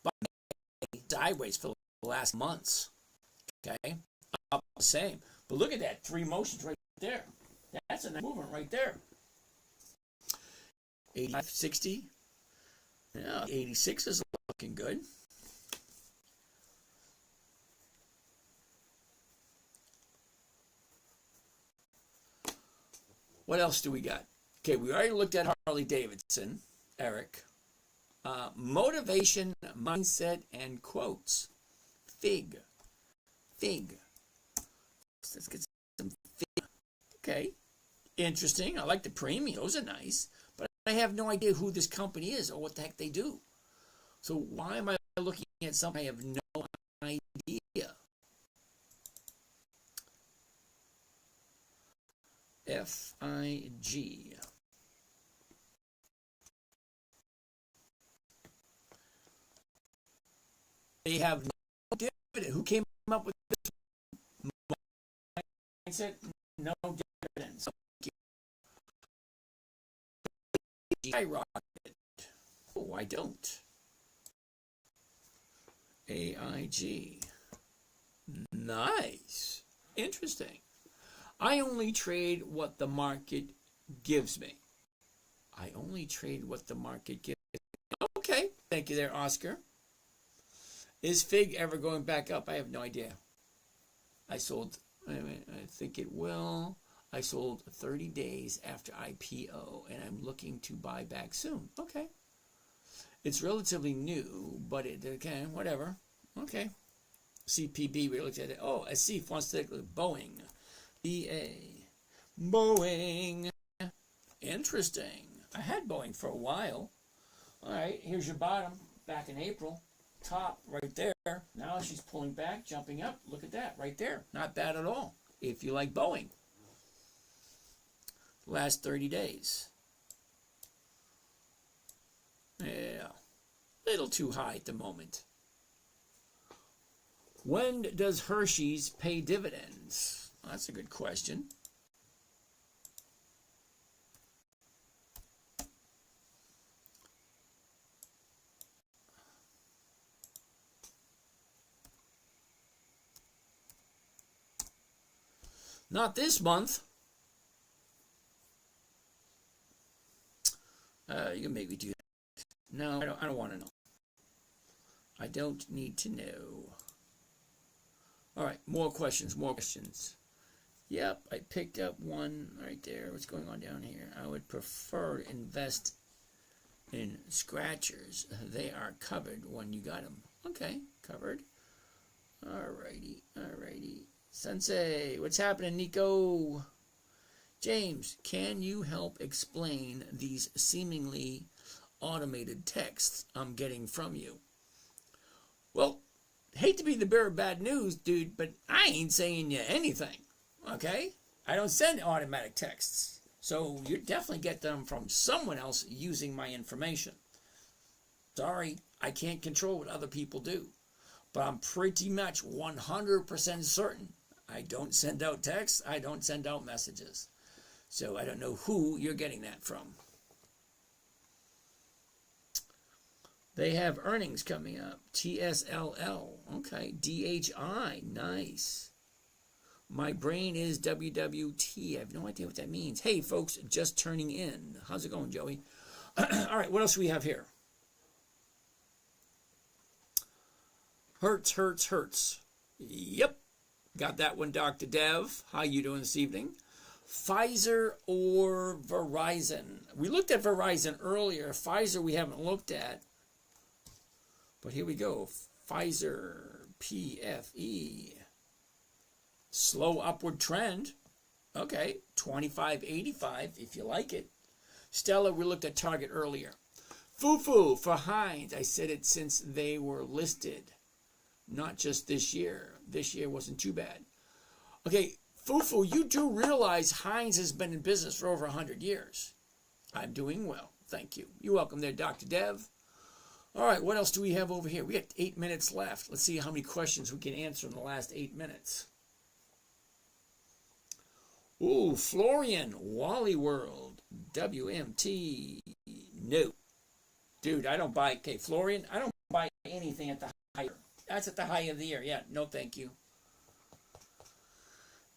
A: But sideways for the last months. Okay? Up the same. But look at that. 3 motions right there. That's a nice movement right there. 85, 60. Yeah, 86 is looking good. What else do we got? Okay, we already looked at Harley Davidson, Eric. Motivation, mindset, and quotes. Fig. Let's get some fig. Okay, interesting. I like the premium. Those are nice. But I have no idea who this company is or what the heck they do. So why am I looking at something I have no idea? FIG. They have no dividend. Who came up with this? Mindset, no dividends. Skyrocketed. Oh, I don't. AIG. Nice. Interesting. I only trade what the market gives me. Okay. Thank you there, Oscar. Is FIG ever going back up? I have no idea. I think it will. I sold 30 days after IPO, and I'm looking to buy back soon. Okay. It's relatively new, but okay, whatever. Okay. CPB, we looked at it. Oh, Asif wants to take a look at Boeing. BA. Boeing. Interesting. I had Boeing for a while. All right, here's your bottom back in April. Top right there. Now she's pulling back, jumping up. Look at that right there. Not bad at all if you like Boeing. Last 30 days. Yeah. Little too high at the moment. When does Hershey's pay dividends? Well, that's a good question. Not this month. You can maybe do that. No, I don't want to know. I don't need to know. All right, more questions. Yep, I picked up one right there. What's going on down here? I would prefer to invest in scratchers. They are covered when you got them. Okay, covered. Alrighty. Sensei, what's happening, Nico? James, can you help explain these seemingly automated texts I'm getting from you? Well, hate to be the bearer of bad news, dude, but I ain't saying you anything, okay? I don't send automatic texts, so you definitely get them from someone else using my information. Sorry, I can't control what other people do, but I'm pretty much 100% certain I don't send out texts, I don't send out messages. So I don't know who you're getting that from. They have earnings coming up. TSLL. Okay. DHI. Nice. My brain is WWT. I have no idea what that means. Hey, folks, just turning in. How's it going, Joey? All right, what else do we have here? Hurts. Yep, got that one, Dr. Dev. How you doing this evening? Pfizer or Verizon? We looked at Verizon earlier. Pfizer we haven't looked at. But here we go. Pfizer, PFE. Slow upward trend. Okay, 25.85 if you like it. Stella, we looked at Target earlier. Fufu for Heinz. I said it since they were listed. Not just this year. This year wasn't too bad. Okay, Fufu, you do realize Heinz has been in business for over 100 years. I'm doing well. Thank you. You're welcome there, Dr. Dev. All right, what else do we have over here? We got 8 minutes left. Let's see how many questions we can answer in the last 8 minutes. Ooh, Florian, Wally World, WMT. No. Dude, I don't buy, okay, Florian, I don't buy anything at the higher. That's at the high of the year. Yeah, no thank you.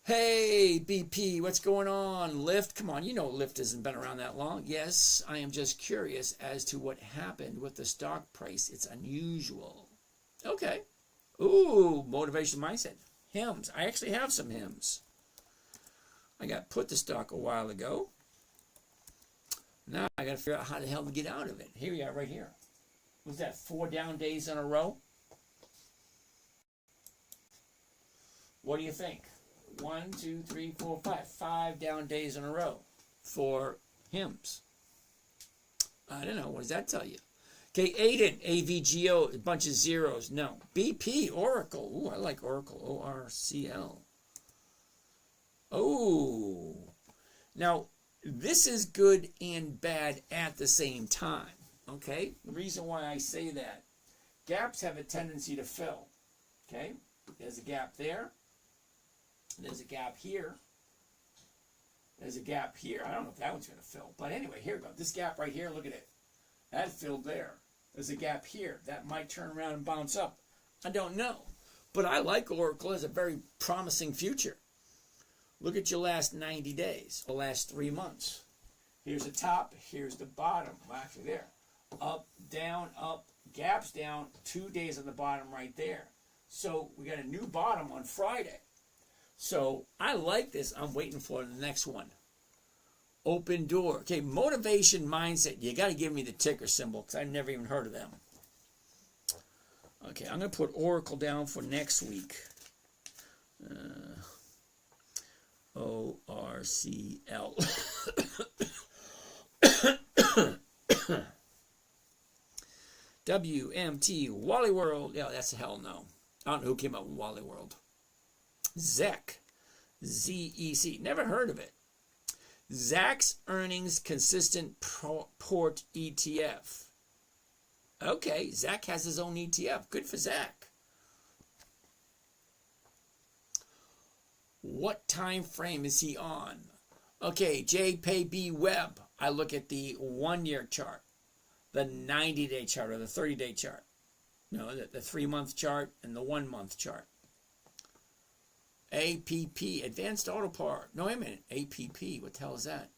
A: Hey, BP, what's going on? Lyft, come on, you know Lyft hasn't been around that long. Yes, I am just curious as to what happened with the stock price. It's unusual. Okay. Ooh, motivation mindset. Hymns. I actually have some hymns. I got put the stock a while ago. Now I got to figure out how the hell to get out of it. Here we are right here. Was that 4 down days in a row? What do you think? 1, 2, 3, 4, 5. 5 down days in a row for hymns. I don't know. What does that tell you? Okay, Aiden, AVGO, a bunch of zeros. No. BP, Oracle. Ooh, I like Oracle. ORCL. Oh. Now, this is good and bad at the same time. Okay? The reason why I say that, gaps have a tendency to fill. Okay? There's a gap there. There's a gap here. There's a gap here. I don't know if that one's going to fill. But anyway, here we go. This gap right here, look at it. That filled there. There's a gap here. That might turn around and bounce up. I don't know. But I like Oracle as a very promising future. Look at your last 90 days, or last 3 months. Here's the top. Here's the bottom. Well, actually, there. Up, gaps down. 2 days on the bottom right there. So we got a new bottom on Friday. So I like this. I'm waiting for the next one. Open door. Okay, motivation mindset. You got to give me the ticker symbol because I've never even heard of them. Okay, I'm going to put Oracle down for next week. ORCL. WMT. Wally World. Yeah, that's a hell no. I don't know who came up with Wally World. ZEC, ZEC, never heard of it. Zacks Earnings Consistent Port ETF. Okay, Zach has his own ETF. Good for Zach. What time frame is he on? Okay, JPayB Web. I look at the 1-year chart, the 90-day chart, or the 30-day chart. No, the 3-month chart and the 1-month chart. APP, Advanced Auto Part. No, wait a minute. APP, what the hell is that?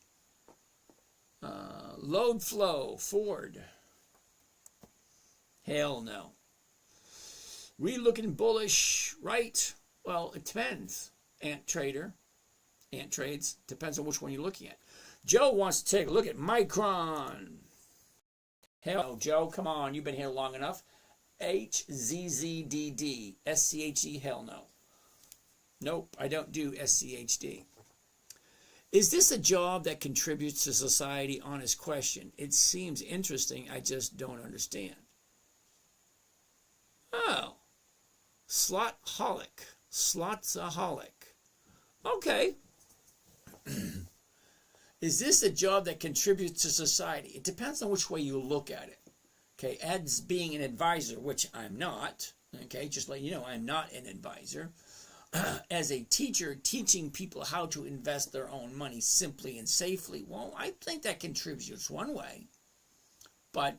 A: Load Flow, Ford. Hell no. We looking bullish, right? Well, it depends. Ant Trades, depends on which one you're looking at. Joe wants to take a look at Micron. Hell no, Joe, come on. You've been here long enough. HZZDD, SCHE, hell no. Nope, I don't do SCHD. Is this a job that contributes to society? Honest question. It seems interesting. I just don't understand. Oh. Slothaholic. Slotsaholic. Okay. Is this a job that contributes to society? It depends on which way you look at it. Okay, as being an advisor, which I'm not. Okay, just let you know, I'm not an advisor. As a teacher, teaching people how to invest their own money simply and safely, well, I think that contributes one way. But,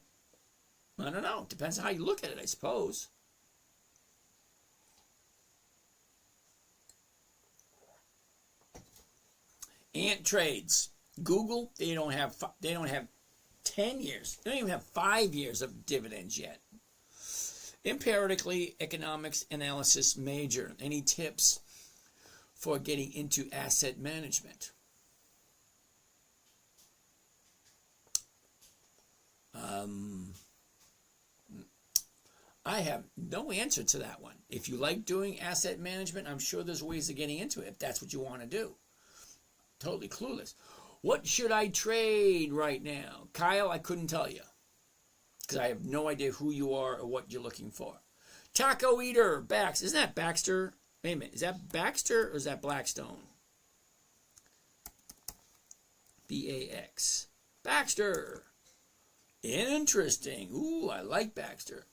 A: I don't know. Depends on how you look at it, I suppose. Ant trades. Google, they don't have 10 years. They don't even have 5 years of dividends yet. Empirically, economics analysis major. Any tips for getting into asset management? I have no answer to that one. If you like doing asset management, I'm sure there's ways of getting into it if that's what you want to do. Totally clueless. What should I trade right now? Kyle, I couldn't tell you because I have no idea who you are or what you're looking for. Taco Eater, Isn't that Baxter? Wait a minute. Is that Baxter or is that Blackstone? BAX. Baxter. Interesting. Ooh, I like Baxter.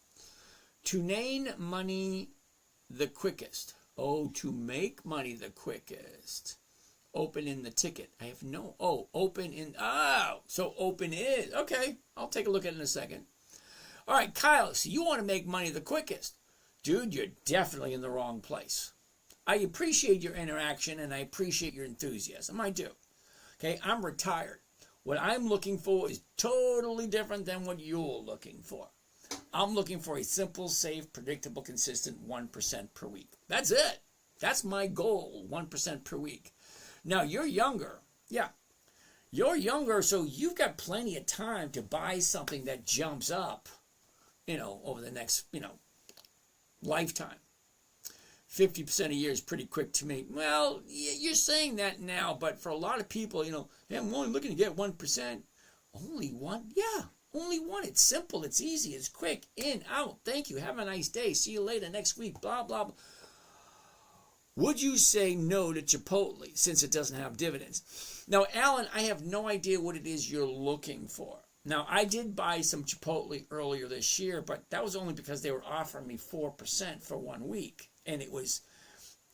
A: To name money the quickest. Oh, to make money the quickest. Open in the ticket. I have no... Oh, open in... Oh, so open is... Okay, I'll take a look at it in a second. All right, Kyle, so you want to make money the quickest. Dude, you're definitely in the wrong place. I appreciate your interaction and I appreciate your enthusiasm. I do. Okay, I'm retired. What I'm looking for is totally different than what you're looking for. I'm looking for a simple, safe, predictable, consistent 1% per week. That's it. That's my goal, 1% per week. Now, you're younger. Yeah. You're younger, so you've got plenty of time to buy something that jumps up, over the next, lifetime. 50% a year is pretty quick to me. Well, you're saying that now, but for a lot of people, hey, I'm only looking to get 1%. Only one? Yeah, only one. It's simple. It's easy. It's quick. In, out. Thank you. Have a nice day. See you later next week. Blah, blah, blah. Would you say no to Chipotle since it doesn't have dividends? Now, Alan, I have no idea what it is you're looking for. Now, I did buy some Chipotle earlier this year, but that was only because they were offering me 4% for 1 week. And it was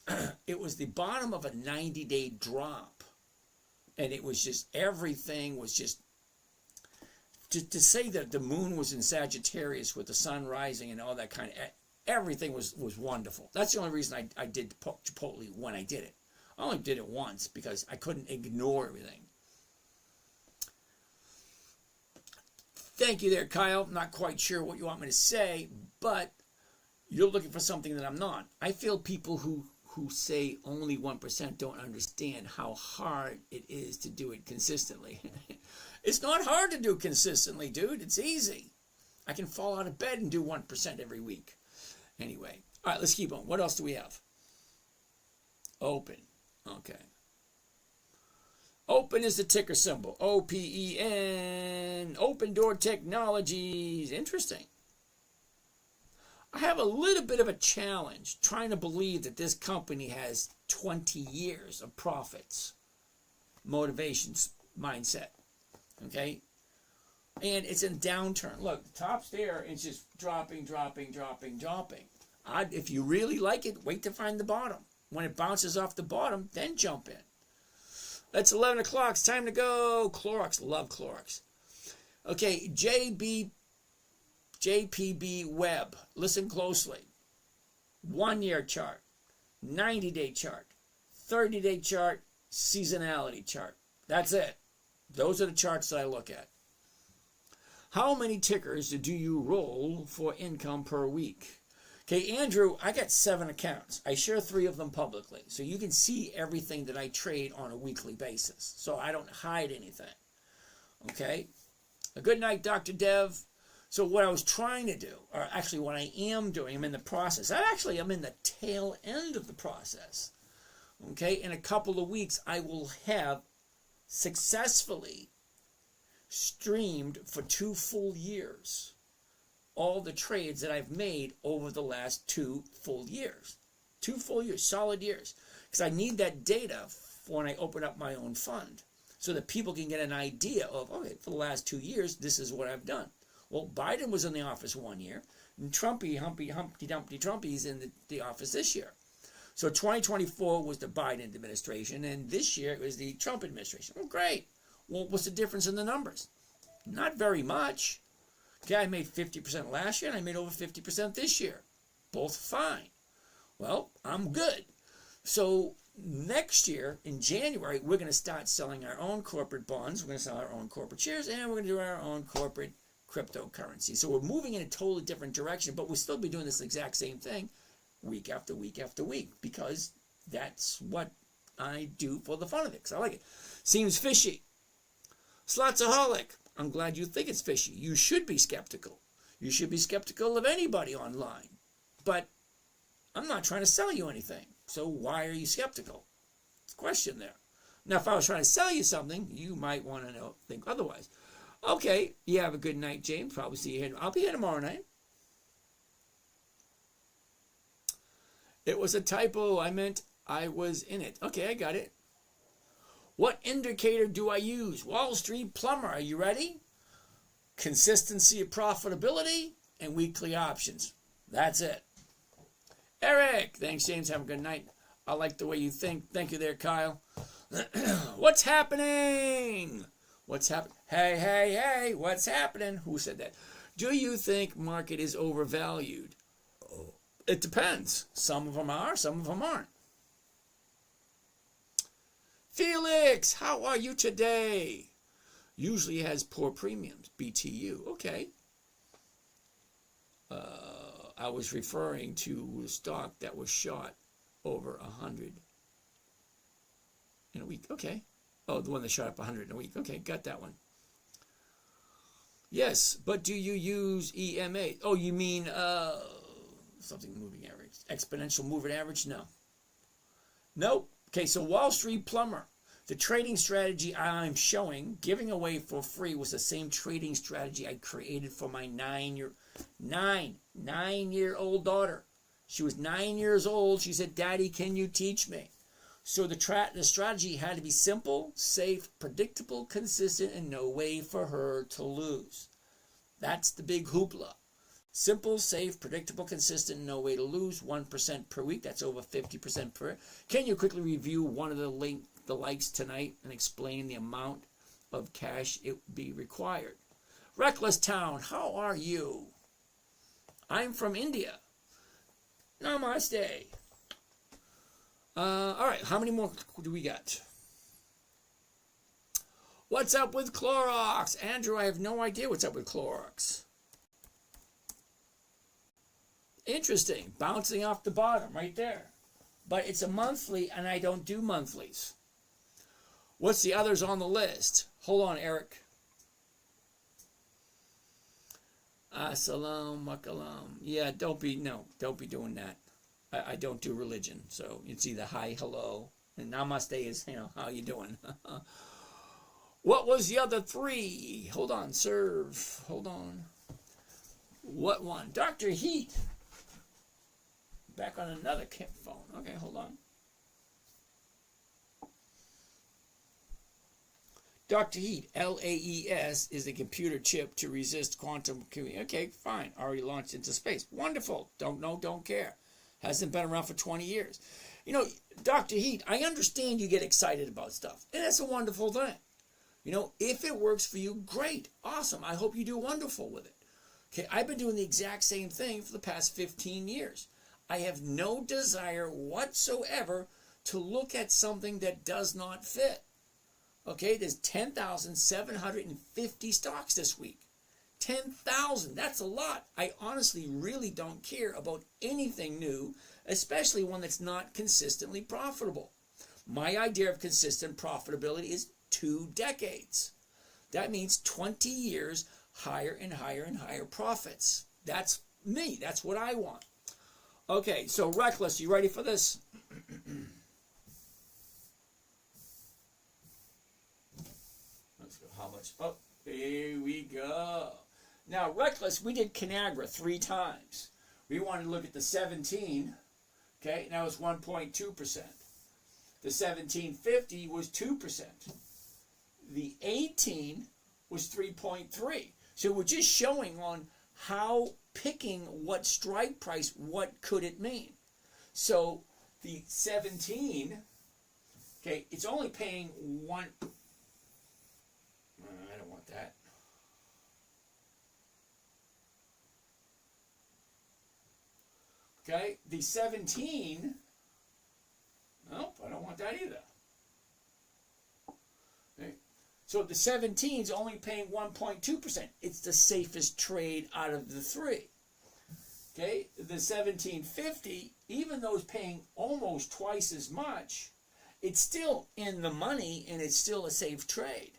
A: the bottom of a 90-day drop. And it was just, everything was just, to say that the moon was in Sagittarius with the sun rising and all that kind of, everything was wonderful. That's the only reason I did Chipotle when I did it. I only did it once because I couldn't ignore everything. Thank you there, Kyle. Not quite sure what you want me to say, but you're looking for something that I'm not. I feel people who say only 1% don't understand how hard it is to do it consistently. It's not hard to do consistently, dude. It's easy. I can fall out of bed and do 1% every week. Anyway, all right, let's keep on. What else do we have? Open. Okay. Open is the ticker symbol. OPEN. Open Door Technologies. Interesting. I have a little bit of a challenge trying to believe that this company has 20 years of profits, motivations, mindset. Okay? And it's in downturn. Look, the top's there. It's just dropping. If you really like it, wait to find the bottom. When it bounces off the bottom, then jump in. It's 11 o'clock. It's time to go. Clorox. Love Clorox. Okay, JPB Web. Listen closely. 1 year chart. 90-day chart. 30-day chart. Seasonality chart. That's it. Those are the charts that I look at. How many tickers do you roll for income per week? Okay, Andrew, I got 7 accounts. I share 3 of them publicly. So you can see everything that I trade on a weekly basis. So I don't hide anything. Okay? A good night, Dr. Dev. So what I was trying to do, or actually what I am doing, I'm in the process. I'm in the tail end of the process. Okay? In a couple of weeks, I will have successfully streamed for 2 full years all the trades that I've made over the last 2 full years. 2 full years, solid years. Because I need that data when I open up my own fund so that people can get an idea of, okay, for the last 2 years, this is what I've done. Well, Biden was in the office 1 year, and Humpty Dumpty Trumpy's in the office this year. So 2024 was the Biden administration, and this year it was the Trump administration. Well, great. Well, what's the difference in the numbers? Not very much. Okay, I made 50% last year, and I made over 50% this year. Both fine. Well, I'm good. So next year, in January, we're going to start selling our own corporate bonds. We're going to sell our own corporate shares, and we're going to do our own corporate cryptocurrency. So we're moving in a totally different direction, but we'll still be doing this exact same thing week after week after week, because that's what I do for the fun of it, because I like it. Seems fishy. Slotsaholic, I'm glad you think it's fishy. You should be skeptical. You should be skeptical of anybody online. But I'm not trying to sell you anything. So why are you skeptical? It's a question there. Now, if I was trying to sell you something, you might want to think otherwise. Okay, you have a good night, James. Probably see you here. I'll be here tomorrow night. It was a typo. I meant I was in it. Okay, I got it. What indicator do I use? Wall Street Plumber. Are you ready? Consistency of profitability and weekly options. That's it. Eric. Thanks, James. Have a good night. I like the way you think. Thank you there, Kyle. What's happening? What's happening? Hey, what's happening? Who said that? Do you think market is overvalued? It depends. Some of them are, some of them aren't. Felix, how are you today? Usually has poor premiums. BTU. Okay. I was referring to a stock that was shot over 100 in a week. Okay. Oh, the one that shot up 100 in a week. Okay, got that one. Yes, but do you use EMA? Oh, you mean something moving average. Exponential moving average? No. Nope. Okay, so Wall Street Plumber. The trading strategy I'm showing, giving away for free, was the same trading strategy I created for my nine-year-old daughter. She was 9 years old. She said, Daddy, can you teach me? So the strategy had to be simple, safe, predictable, consistent, and no way for her to lose. That's the big hoopla. Simple, safe, predictable, consistent, no way to lose. 1% per week. That's over 50% per year. Can you quickly review one of the likes tonight and explain the amount of cash it would be required? Reckless Town, how are you? I'm from India. Namaste. All right, how many more do we got? What's up with Clorox? Andrew, I have no idea what's up with Clorox. Interesting. Bouncing off the bottom right there. But it's a monthly, and I don't do monthlies. What's the others on the list? Hold on, Eric. Assalam, makalam. Yeah, don't be doing that. I don't do religion, so it's either hi, hello, and namaste is, how you doing? What was the other three? Hold on, serve. Hold on. What one? Dr. Heat. Back on another phone. Okay, hold on. Dr. Heat, LAES, is a computer chip to resist quantum computing. Okay, fine. Already launched into space. Wonderful. Don't know, don't care. Hasn't been around for 20 years. Dr. Heat, I understand you get excited about stuff, and that's a wonderful thing. If it works for you, great. Awesome. I hope you do wonderful with it. Okay, I've been doing the exact same thing for the past 15 years. I have no desire whatsoever to look at something that does not fit. Okay, there's 10,750 stocks this week. 10,000, that's a lot. I honestly really don't care about anything new, especially one that's not consistently profitable. My idea of consistent profitability is 2 decades. That means 20 years higher and higher and higher profits. That's me. That's what I want. Okay, so Reckless, you ready for this? Let's go. How much? Oh, here we go. Now, Reckless, we did Conagra 3 times. We wanted to look at the 17. Okay, now it's 1.2%. The 1750 was 2%. The 18 was 3.3. So we're just showing on how picking what strike price, what could it mean? So the 17, okay, it's only paying one. I don't want that. Okay, the 17. Nope, I don't want that either. Okay. So the 17's only paying 1.2%. It's the safest trade out of the three. Okay, the 1750, even though it's paying almost twice as much, it's still in the money and it's still a safe trade.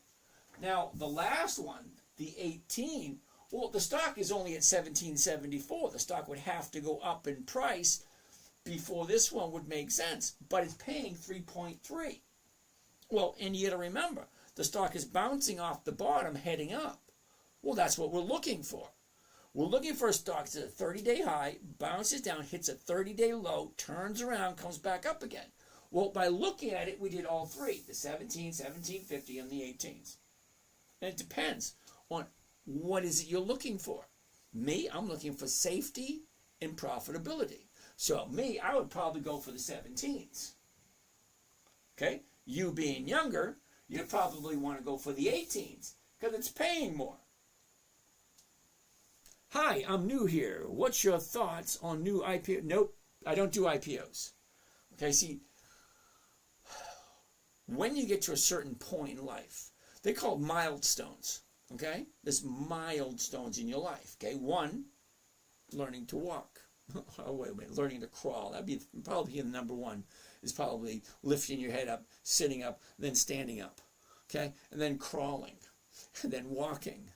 A: Now, the last one, the 18, well, the stock is only at 1774. The stock would have to go up in price before this one would make sense, but it's paying 3.3. Well, and you got to remember, the stock is bouncing off the bottom, heading up. Well, that's what we're looking for. We're looking for a stock that's at a 30-day high, bounces down, hits a 30-day low, turns around, comes back up again. Well, by looking at it, we did all three, the 17, 1750, and the 18s. And it depends on what is it you're looking for. Me, I'm looking for safety and profitability. So me, I would probably go for the 17s. Okay? You being younger, you'd probably want to go for the 18s because it's paying more. Hi, I'm new here. What's your thoughts on new IPO? Nope, I don't do IPOs. Okay, see, when you get to a certain point in life, they're called milestones. Okay? There's milestones in your life. Okay? One, learning to walk. Oh, wait, learning to crawl. That'd be probably the number one, is probably lifting your head up, sitting up, then standing up. Okay? And then crawling. And then walking.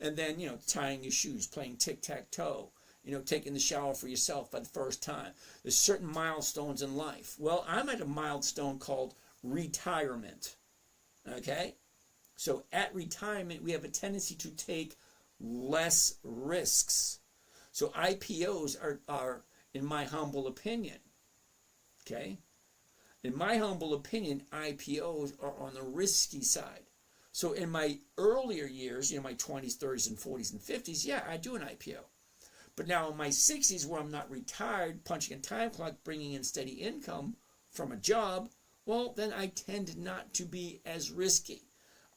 A: And then, tying your shoes, playing tic-tac-toe, taking the shower for yourself for the first time. There's certain milestones in life. Well, I'm at a milestone called retirement. Okay? So at retirement, we have a tendency to take less risks. So IPOs are, in my humble opinion, okay? In my humble opinion, IPOs are on the risky side. So in my earlier years, my 20s, 30s, and 40s, and 50s, yeah, I do an IPO. But now in my 60s, where I'm not retired, punching a time clock, bringing in steady income from a job, well, then I tend not to be as risky.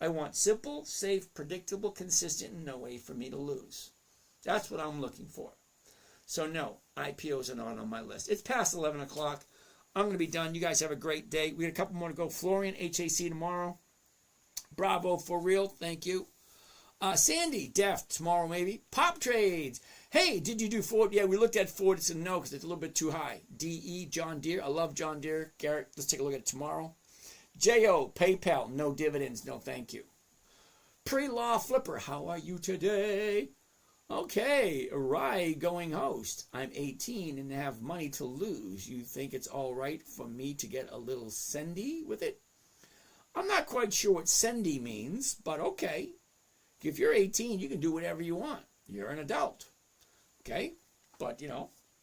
A: I want simple, safe, predictable, consistent, and no way for me to lose. That's what I'm looking for. So no, IPOs are not on my list. It's past 11 o'clock. I'm going to be done. You guys have a great day. We got a couple more to go. Florian, HAC tomorrow. Bravo, for real. Thank you. Sandy, Deft, tomorrow maybe. Pop trades. Hey, did you do Ford? Yeah, we looked at Ford. It's a no because it's a little bit too high. DE, John Deere. I love John Deere. Garrett, let's take a look at it tomorrow. JO, PayPal, no dividends, no thank you. Pre-law flipper, how are you today? Okay, Rai going host. I'm 18 and have money to lose. You think it's all right for me to get a little sendy with it? I'm not quite sure what sendy means, but okay. If you're 18, you can do whatever you want. You're an adult. Okay? But,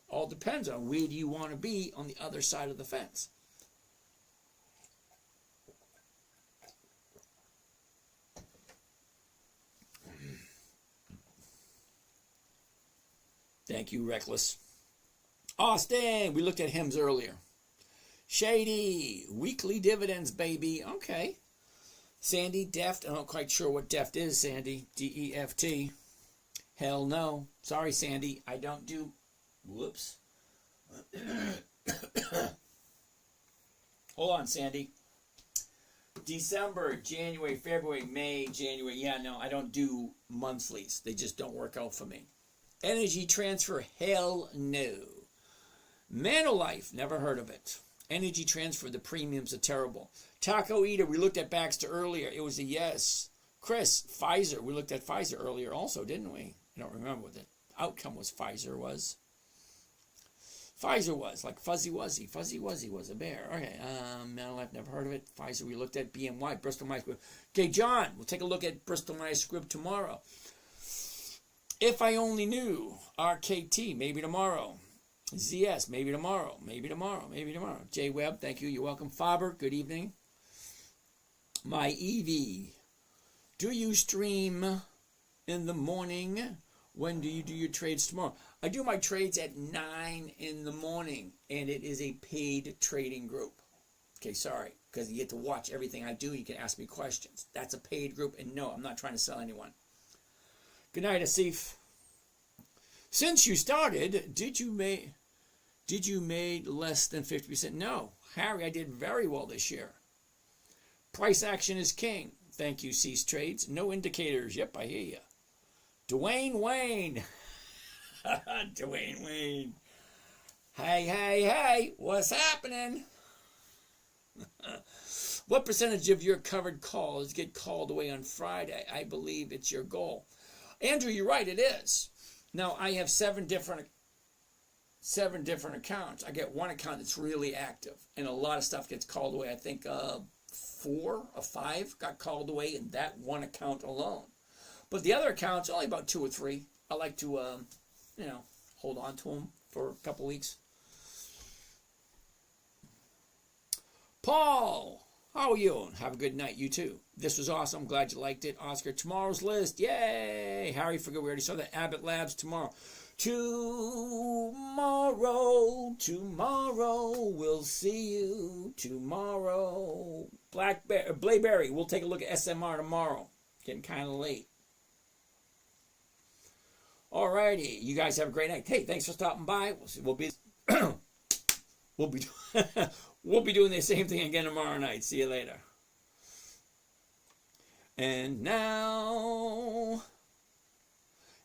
A: all depends on where do you want to be on the other side of the fence. Thank you, Reckless. Austin, we looked at hymns earlier. Shady, weekly dividends, baby. Okay. Sandy, Deft. I'm not quite sure what Deft is, Sandy. D-E-F-T. Hell no. Sorry, Sandy. I don't do... Whoops. Hold on, Sandy. December, January, February, May, January. Yeah, no, I don't do monthlies. They just don't work out for me. Energy transfer, hell no. Manolife, never heard of it. Energy transfer, the premiums are terrible. Taco Eater, we looked at Baxter earlier. It was a yes. Chris, Pfizer, we looked at Pfizer earlier also, didn't we? I don't remember what the outcome was. Pfizer was, like Fuzzy Wuzzy. Fuzzy Wuzzy was a bear. Okay, Manolife, never heard of it. Pfizer, we looked at BMY, Bristol Myers Squibb. Okay, John, we'll take a look at Bristol Myers Squibb tomorrow. If I only knew. RKT, maybe tomorrow. ZS, maybe tomorrow. Maybe tomorrow. Maybe tomorrow. J Webb, thank you. You're welcome. Faber, good evening. My EV. Do you stream in the morning? When do you do your trades tomorrow? I do my trades at 9 in the morning, and it is a paid trading group. Okay, sorry, because you get to watch everything I do. You can ask me questions. That's a paid group, and no, I'm not trying to sell anyone. Good night, Asif. Since you started, did you make less than 50%? No. Harry, I did very well this year. Price action is king. Thank you, Cease Trades. No indicators. Yep, I hear you. Dwayne Wayne. Dwayne Wayne. Hey, what's happening? What percentage of your covered calls get called away on Friday? I believe it's your goal. Andrew, you're right, it is. Now, I have seven different accounts. I get one account that's really active, and a lot of stuff gets called away. I think 4 or 5 got called away in that one account alone. But the other accounts, only about 2 or 3. I like to, hold on to them for a couple weeks. Paul, how are you? Have a good night, you too. This was awesome. Glad you liked it. Oscar, tomorrow's list. Yay! Harry, forget we already saw that. Abbott Labs tomorrow. Tomorrow, we'll see you tomorrow. Blaeberry, we'll take a look at SMR tomorrow. Getting kind of late. Alrighty, you guys have a great night. Hey, thanks for stopping by. We'll be we'll be doing the same thing again tomorrow night. See you later. And now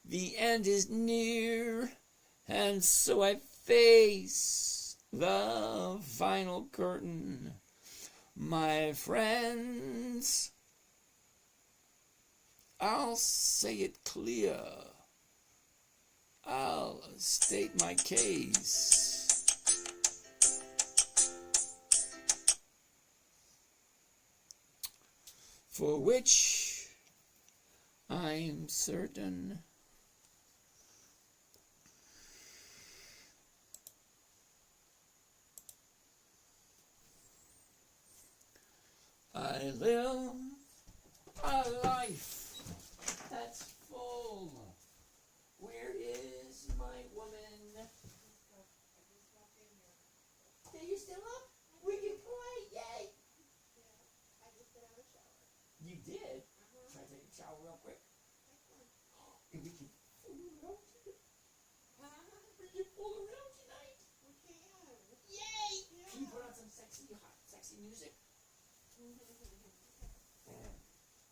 A: the end is near, and so I face the final curtain. My friends, I'll say it clear. I'll state my case. For which I'm certain. I live a life